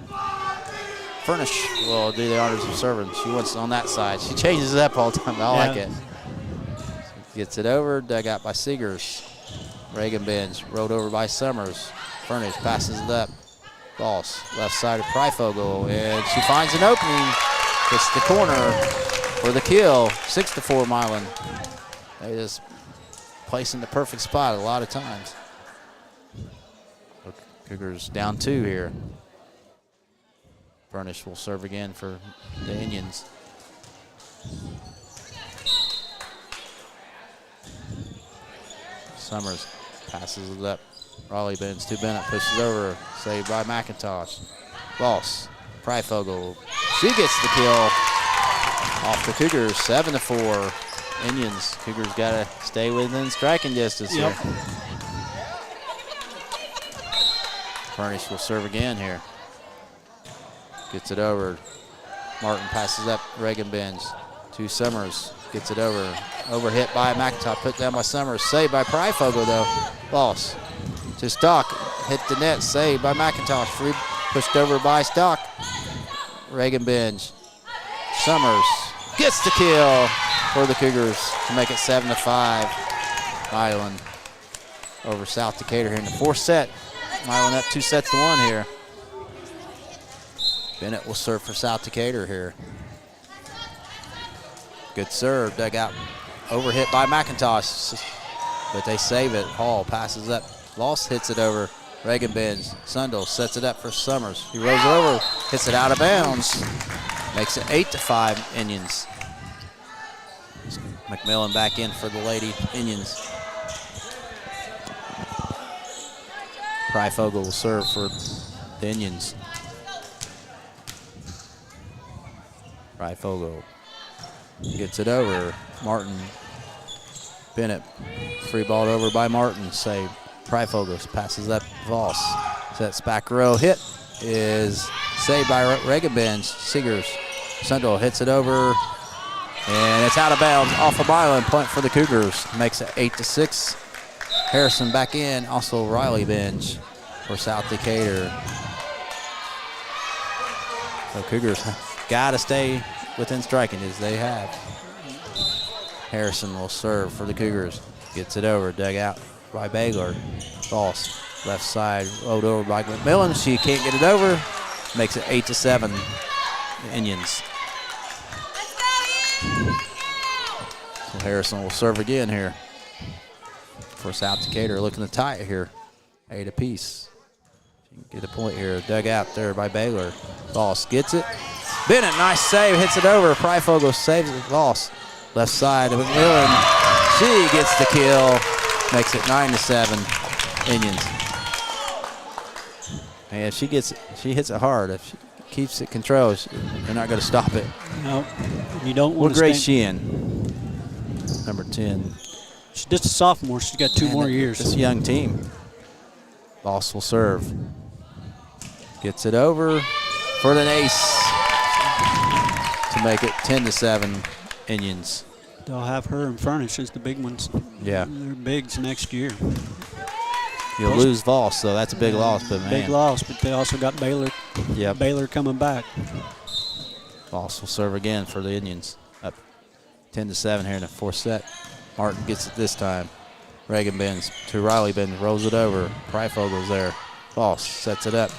Furnish will do the honors of serving. She wants on that side. She changes it up all the time. I like it. Gets it over, dug out by Seegers. Reagan Benz, rolled over by Summers. Furnish passes it up. Voss, left side of Pryfogel, and she finds an opening. Hits the corner for the kill. 6-4 Milan. They just place in the perfect spot a lot of times. Cougars down 2 here. Furnish will serve again for the Indians. Summers passes it up. Raleigh Benz to Bennett, pushes over, saved by McIntosh. Voss, Pryfogel, she gets the kill off the Cougars, 7-4. Indians, Cougars gotta stay within striking distance here. Furnish will serve again here. Gets it over. Martin passes up Reagan Benz to Summers. Gets it over. Overhit by McIntosh. Put down by Summers. Saved by Pryfogel though. Voss to Stock. Hit the net. Saved by McIntosh. Pushed over by Stock. Reagan Benz. Summers gets the kill for the Cougars to make it 7-5. Milan over South Decatur here in the 4th set. Milan up 2-1 here. Bennett will serve for South Decatur here. Good serve, dug out, overhit by McIntosh, but they save it. Hall passes up, Voss hits it over. Reagan Benz, Sundell sets it up for Summers. He rolls it over, hits it out of bounds. Makes it 8-5 Indians. McMillan back in for the Lady Indians. Pryfogel will serve for the Indians. Pryfogel gets it over. Martin. Bennett. Free ball over by Martin. Save. Pryfogel passes up Voss. Sets back row. Hit is saved by Reagan Benz. Seegers. Sundell hits it over. And it's out of bounds off of Milan. Point for the Cougars. Makes it 8-6. Harrison back in. Also Riley Benz for South Decatur. So Cougars got to stay within striking as they have. Harrison will serve for the Cougars. Gets it over. Dug out by Baylor. Voss. Left side. Rolled over by McMillan. She can't get it over. Makes it 8-7. The Indians. So Harrison will serve again here for South Decatur. Looking to tie it here. 8 apiece. She can get a point here. Dug out there by Baylor. Voss gets it. Bennett, nice save. Hits it over. Pryfogel saves it. Voss. Left side of McMillan. She gets the kill. Makes it 9-7. Indians. And she hits it hard. If she keeps it controlled, they're not going to stop it. No, you don't want What to grade she in? Number 10. She's just a sophomore. She's got two more years. This young team. Voss will serve. Gets it over for the ace to make it 10-7 Indians. They'll have her and Furnish as the big ones. Yeah. They're bigs next year. You'll lose Voss, so that's a big loss, but man. Big loss, but they also got Baylor. Yep. Baylor coming back. Voss will serve again for the Indians. Up 10-7 here in the fourth set. Martin gets it this time. Reagan bends to Riley bends, rolls it over. Pryfogel's there. Voss sets it up.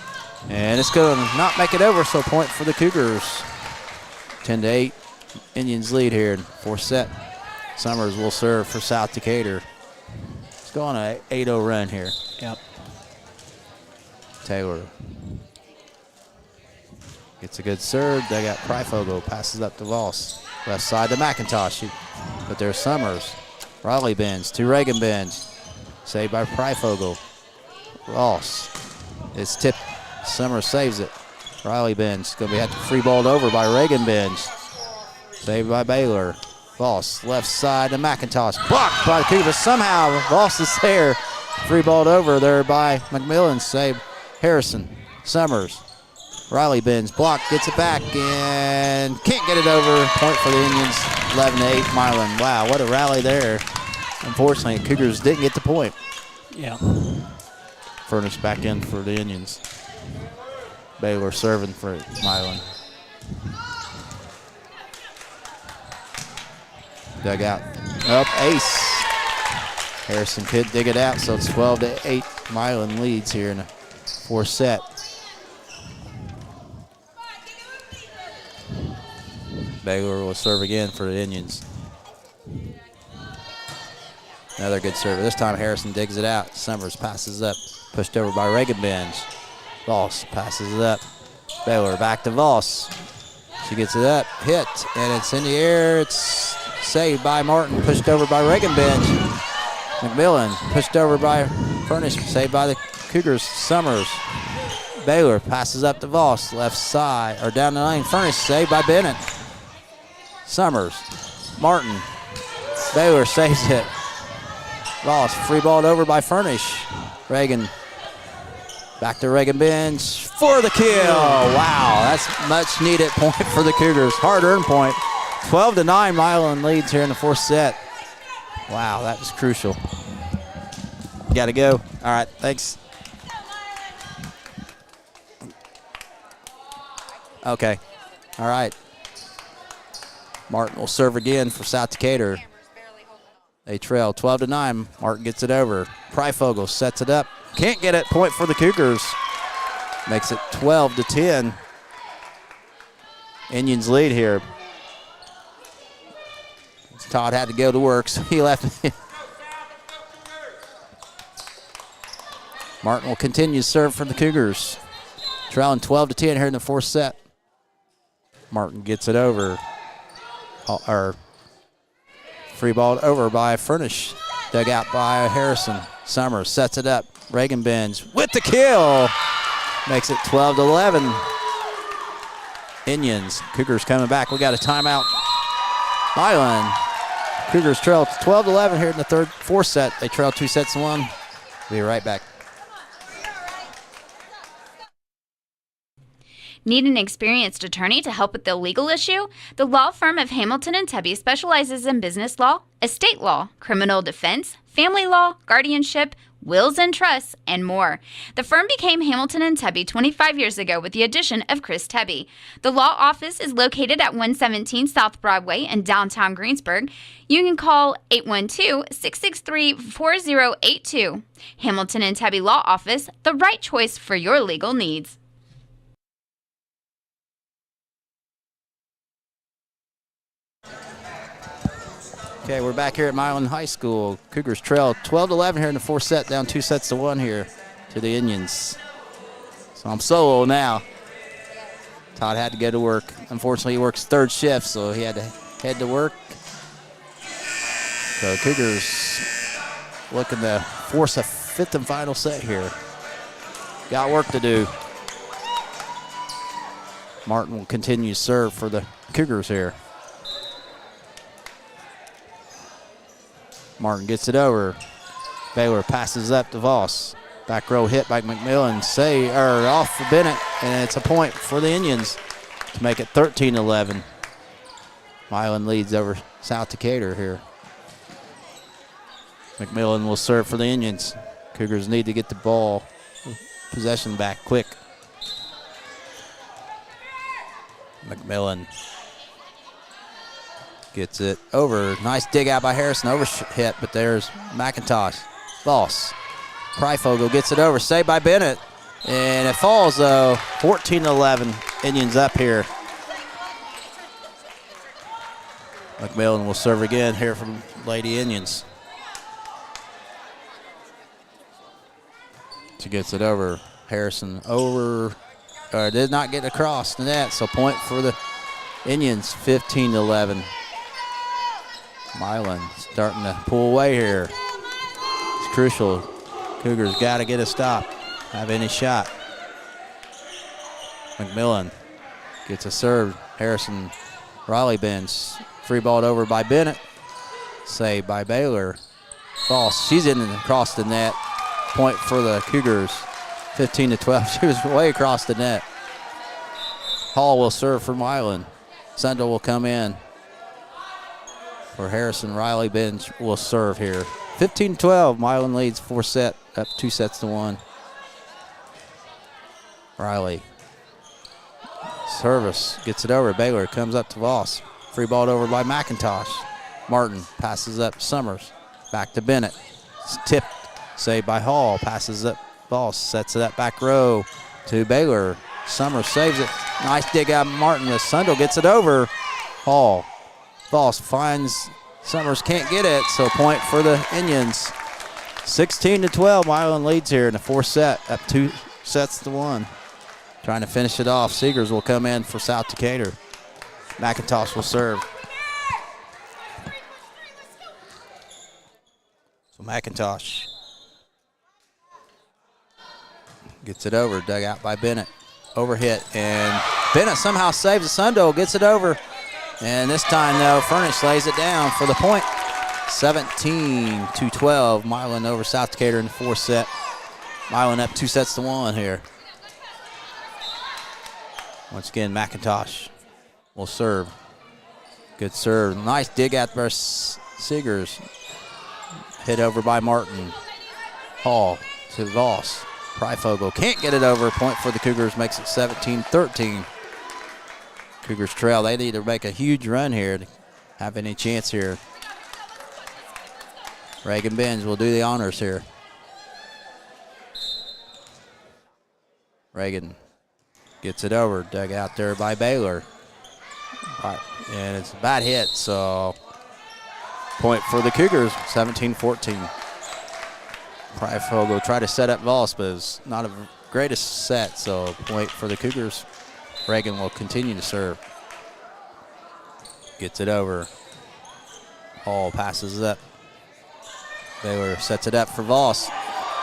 And it's going to not make it over, so point for the Cougars. 10-8. Indians lead here in fourth set. Summers will serve for South Decatur. Let's go on an 8-0 run here. Yep. Taylor gets a good serve. They got Pryfogel, passes up to Voss. Left side to McIntosh. But there's Summers. Riley bends to Reagan bends. Saved by Pryfogel. Voss. It's tipped. Summers saves it. Riley bends. Going to be free balled over by Reagan bends. Saved by Baylor. Voss left side to McIntosh. Blocked by the Cougars. Somehow Voss is there. Free balled over there by McMillan. Saved Harrison. Summers. Riley bends. Blocked. Gets it back and can't get it over. Point for the Indians. 11-8 Milan. Wow, what a rally there. Unfortunately, Cougars didn't get the point. Yeah. Furnish back in for the Indians. Baylor serving for Milan. Dug out. Up, ace. Harrison could dig it out, so it's 12-8. Milan leads here in the fourth set. Baylor will serve again for the Indians. Another good serve. This time Harrison digs it out. Summers passes up. Pushed over by Reagan Benz. Voss passes it up. Baylor back to Voss. She gets it up, hit, and it's in the air. It's saved by Martin, pushed over by Reagan Bench. McMillan pushed over by Furnish, saved by the Cougars. Summers. Baylor passes up to Voss, left side, or down the lane. Furnish saved by Bennett. Summers. Martin. Baylor saves it. Voss free balled over by Furnish. Reagan. Back to Reagan Bench for the kill. Wow, that's much needed point for the Cougars. Hard-earned point. 12-9 Milan leads here in the fourth set. Wow, that was crucial. Got to go. All right, thanks. Okay, all right. Martin will serve again for South Decatur. They trail 12-9. Martin gets it over. Pryfogel sets it up. Can't get it. Point for the Cougars. Makes it 12-10. Indians lead here. Todd had to go to work, so he left. Martin will continue to serve for the Cougars. Trailing 12-10 here in the fourth set. Martin gets it over. Free balled over by Furnish. Dug out by Harrison. Summers sets it up. Reagan Benz with the kill. Makes it 12-11. Indians. Cougars coming back. We got a timeout. Milan. Cougars trail 12-11 here in the fourth set. They trail 2-1. Be right back. Need an experienced attorney to help with the legal issue? The law firm of Hamilton and Tubby specializes in business law, estate law, criminal defense, family law, guardianship, wills and trusts, and more. The firm became Hamilton and Tubby 25 years ago with the addition of Chris Tubby. The law office is located at 117 South Broadway in downtown Greensburg. You can call 812-663-4082. Hamilton and Tubby Law Office, the right choice for your legal needs. Okay, we're back here at Milan High School. Cougars trail 12-11 here in the fourth set, down 2-1 here to the Indians. So I'm solo now. Todd had to go to work. Unfortunately, he works third shift, so he had to head to work. So Cougars looking to force a fifth and final set here. Got work to do. Martin will continue to serve for the Cougars here. Martin gets it over. Baylor passes up to Voss. Back row hit by McMillan. Off for Bennett, and it's a point for the Indians to make it 13-11. Milan leads over South Decatur here. McMillan will serve for the Indians. Cougars need to get the ball possession back quick. McMillan gets it over. Nice dig out by Harrison. Hit, but there's McIntosh. Voss. Pryfogel gets it over. Saved by Bennett. And it falls, though. 14-11. Indians up here. McMillan will serve again here from Lady Indians. She gets it over. Harrison did not get across the net, so point for the Indians, 15-11. Milan starting to pull away here. It's crucial. Cougars got to get a stop, have any shot. McMillan gets a serve. Harrison, Riley bends. Free balled over by Bennett. Saved by Baylor. Voss, she's in and across the net. Point for the Cougars, 15-12. She was way across the net. Hall will serve for Milan. Sundell will come in for Harrison. Riley Bench will serve here. 15-12. Milan leads 4-set, up 2-1. Riley. Service gets it over. Baylor comes up to Voss. Free balled over by McIntosh. Martin passes up Summers. Back to Bennett. It's tipped. Saved by Hall. Passes up. Voss sets it up back row to Baylor. Summers saves it. Nice dig out Martin. Sundell gets it over. Hall. Voss finds Summers, can't get it, so point for the Indians. 16-12. Milan leads here in the 4th set, up 2-1. Trying to finish it off. Seegers will come in for South Decatur. McIntosh will serve. So McIntosh gets it over, dug out by Bennett. Overhit, and Bennett somehow saves the Sundell, gets it over. And this time, though, Furnish lays it down for the point. 17-12. Milan over South Decatur in the 4th set. Milan up 2-1 here. Once again, McIntosh will serve. Good serve. Nice dig out by Seegers. Hit over by Martin. Hall to Voss. Pryfogel can't get it over. Point for the Cougars, makes it 17-13. Cougars trail. They need to make a huge run here to have any chance here. Reagan Benz will do the honors here. Reagan gets it over. Dug out there by Baylor. Right. And it's a bad hit, so point for the Cougars, 17-14. Pryfogel tried to set up Voss, but it's not a greatest set, so point for the Cougars. Reagan will continue to serve. Gets it over. Hall passes up. Baylor sets it up for Voss.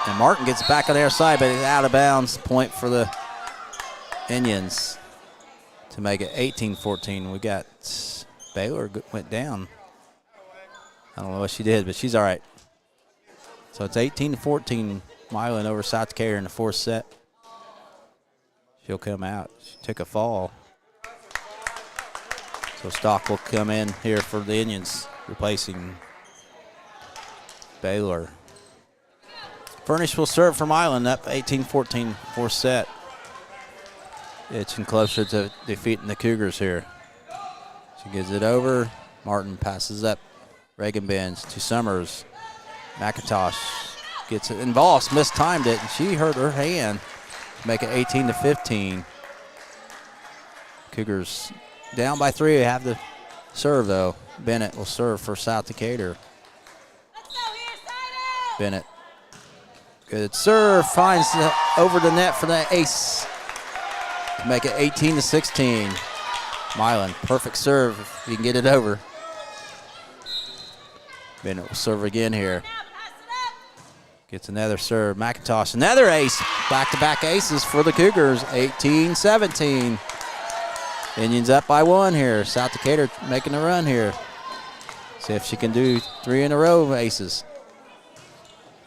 And Martin gets back on their side, but he's out of bounds. Point for the Indians to make it 18-14. We got Baylor went down. I don't know what she did, but she's all right. So it's 18-14, Milan over South Decatur in the 4th set. She'll come out. She took a fall. So Stock will come in here for the Indians, replacing Baylor. Furnish will serve for Milan, up 18-14, 4th set. Itching closer to defeating the Cougars here. She gives it over. Martin passes up. Reagan bends to Summers. McIntosh gets it, and Voss mistimed it, and she hurt her hand. Make it 18-15. Cougars down by 3. Have the serve, though. Bennett will serve for South Decatur. Bennett. Good serve. Finds over the net for the ace. Make it 18-16. Milan, perfect serve if you can get it over. Bennett will serve again here. Gets another serve. McIntosh, another ace. Back-to-back aces for the Cougars, 18-17. Indians up by 1 here. South Decatur making a run here. See if she can do 3 in a row aces.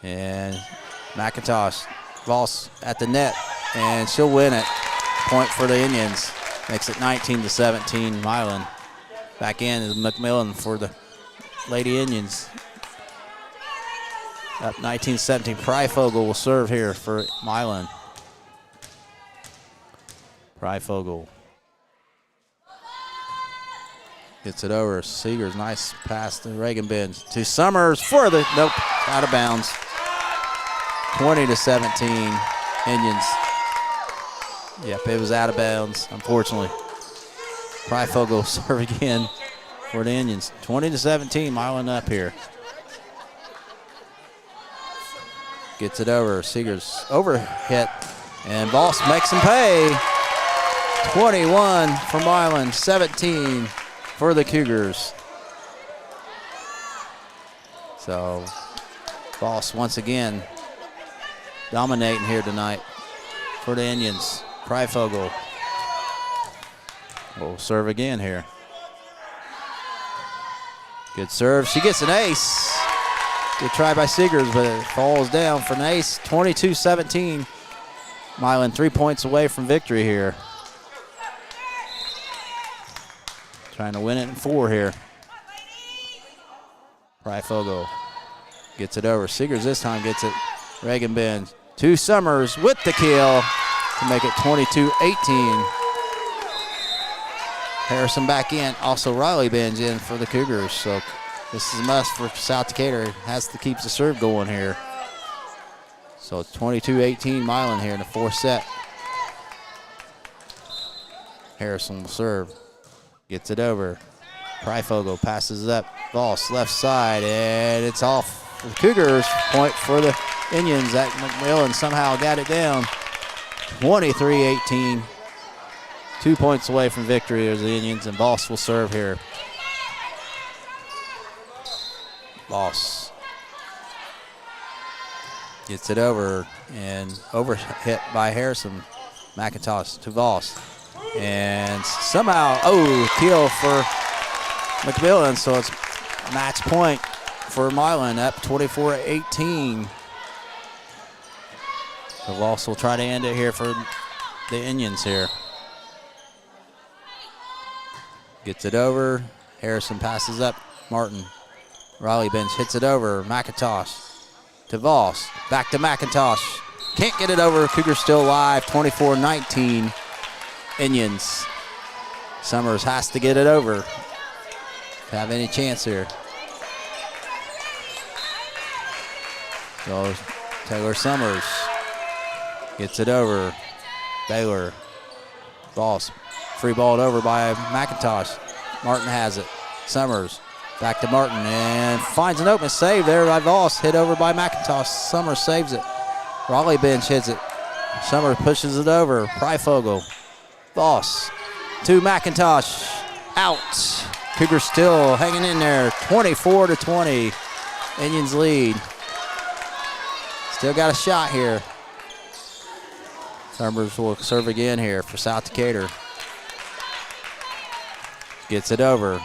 And McIntosh, Voss at the net, and she'll win it. Point for the Indians. Makes it 19-17 Milan. Back in is McMillan for the Lady Indians. Up 19-17. Pryfogel will serve here for Milan. Pryfogel gets it over. Seegers, nice pass to Reagan Benz. To Summers for the, nope, out of bounds. 20-17 Indians. Yep, it was out of bounds, unfortunately. Pryfogel serve again for the Indians. 20-17, Milan up here. Gets it over. Seegers overhit, and Voss makes him pay. 21 for Milan, 17 for the Cougars. So Voss once again dominating here tonight for the Indians. Pryfogel will serve again here. Good serve. She gets an ace. Good try by Seegers, but it falls down for an ace. 22-17. Milan 3 points away from victory here. Trying to win it in 4 here. Pryfogel gets it over. Seegers this time gets it. Reagan Benz to Summers with the kill to make it 22-18. Harrison back in. Also Riley Benz in for the Cougars. So this is a must for South Decatur. Has to keep the serve going here. So it's 22-18 Milan here in the 4th set. Harrison will serve. Gets it over. Pryfogel passes up. Voss left side, and it's off. The Cougars point for the Indians. That McMillan somehow got it down. 23-18. 2 points away from victory as the Indians, and Voss will serve here. Voss gets it over, and overhit by Harrison. McIntosh to Voss. And somehow, kill for McMillan, so it's match point for Milan, up 24-18. So Voss will try to end it here for the Indians here. Gets it over. Harrison passes up. Martin. Riley Bench hits it over. McIntosh to Voss. Back to McIntosh. Can't get it over. Cougars still alive. 24-19. Indians. Summers has to get it over to have any chance here. So Taylor Summers gets it over. Baylor. Voss. Free balled over by McIntosh. Martin has it. Summers back to Martin and finds an open save there by Voss. Hit over by McIntosh. Summers saves it. Raleigh Bench hits it. Summers pushes it over. Pryfogel. Voss to McIntosh. Out. Cougars still hanging in there. 24-20. Indians lead. Still got a shot here. Summers will serve again here for South Decatur. Gets it over.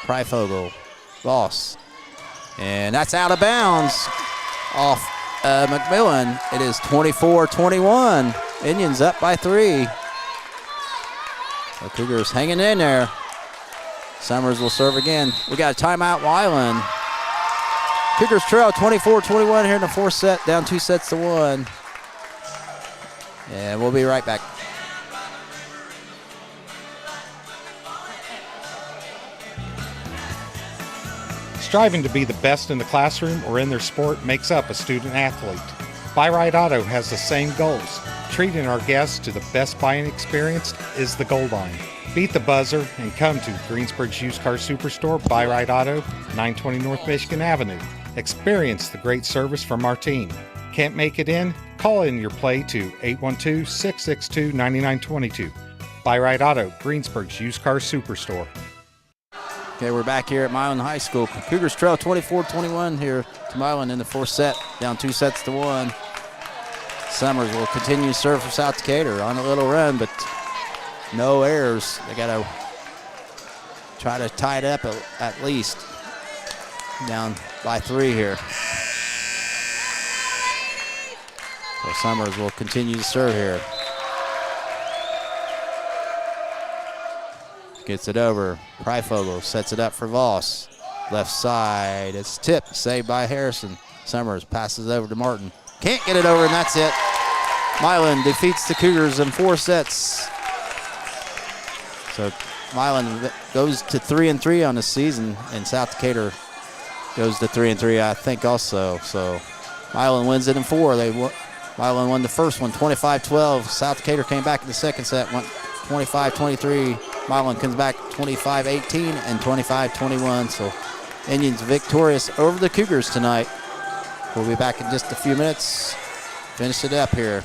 Pryfogel. Voss. And that's out of bounds off McMillan. It is 24-21. Indians up by 3. The Cougars hanging in there. Summers will serve again. We got a timeout, Milan. Cougars trail 24-21 here in the 4th set, down 2-1. And we'll be right back. Striving to be the best in the classroom or in their sport makes up a student athlete. Buy Right Auto has the same goals. Treating our guests to the best buying experience is the goal line. Beat the buzzer and come to Greensburg's Used Car Superstore, Buy Right Auto, 920 North Michigan Avenue. Experience the great service from our team. Can't make it in? Call in your play to 812-662-9922. Buy Right Auto, Greensburg's Used Car Superstore. Okay, we're back here at Milan High School. Cougars trail 24-21 here to Milan in the 4th set, down 2-1. Summers will continue to serve for South Decatur on a little run, but no errors. They got to try to tie it up at least. down by 3 here. So Summers will continue to serve here. Gets it over. Pryfogel sets it up for Voss. Left side, it's tipped, saved by Harrison. Summers passes over to Martin. Can't get it over, and that's it. Milan defeats the Cougars in 4 sets. So Milan goes to 3-3 on the season, and South Decatur goes to 3-3, I think, also. So Milan wins it in 4. Milan won the first one, 25-12. South Decatur came back in the second set, went 25-23. Milan comes back 25-18 and 25-21. So Indians victorious over the Cougars tonight. We'll be back in just a few minutes. Finish it up here.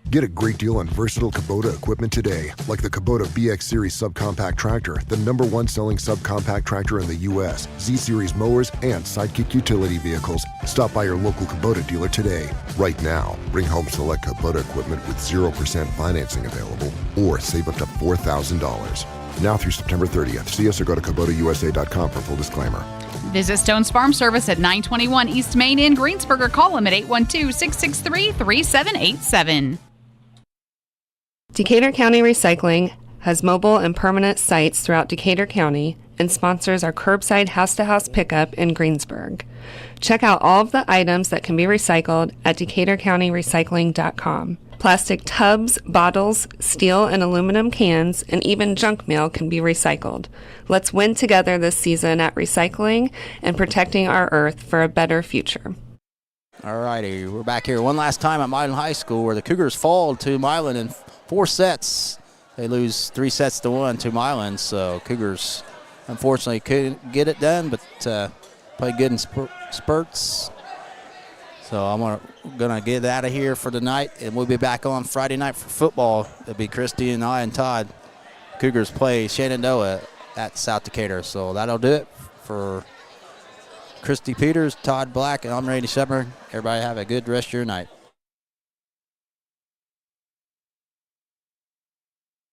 Get a great deal on versatile Kubota equipment today, like the Kubota BX Series subcompact tractor, the #1 selling subcompact tractor in the U.S., Z-Series mowers, and Sidekick utility vehicles. Stop by your local Kubota dealer today. Right now, bring home select Kubota equipment with 0% financing available, or save up to $4,000. Now through September 30th. See us or go to KubotaUSA.com for full disclaimer. Visit Stone's Farm Service at 921 East Main in Greensburg or call them at 812-663-3787. Decatur County Recycling has mobile and permanent sites throughout Decatur County and sponsors our curbside house-to-house pickup in Greensburg. Check out all of the items that can be recycled at DecaturCountyRecycling.com. Plastic tubs, bottles, steel and aluminum cans, and even junk mail can be recycled. Let's win together this season at recycling and protecting our earth for a better future. All righty, we're back here one last time at Milan High School, where the Cougars fall to Milan in 4 sets. They lose 3-1 to Milan, so Cougars unfortunately couldn't get it done, but played good in spurts. So I'm gonna get out of here for tonight, and we'll be back on Friday night for football. It'll be Christy and I and Todd. Cougars play Shenandoah at South Decatur. So that'll do it for Christy Peters, Todd Black, and I'm Randy Shepard. Everybody have a good rest of your night.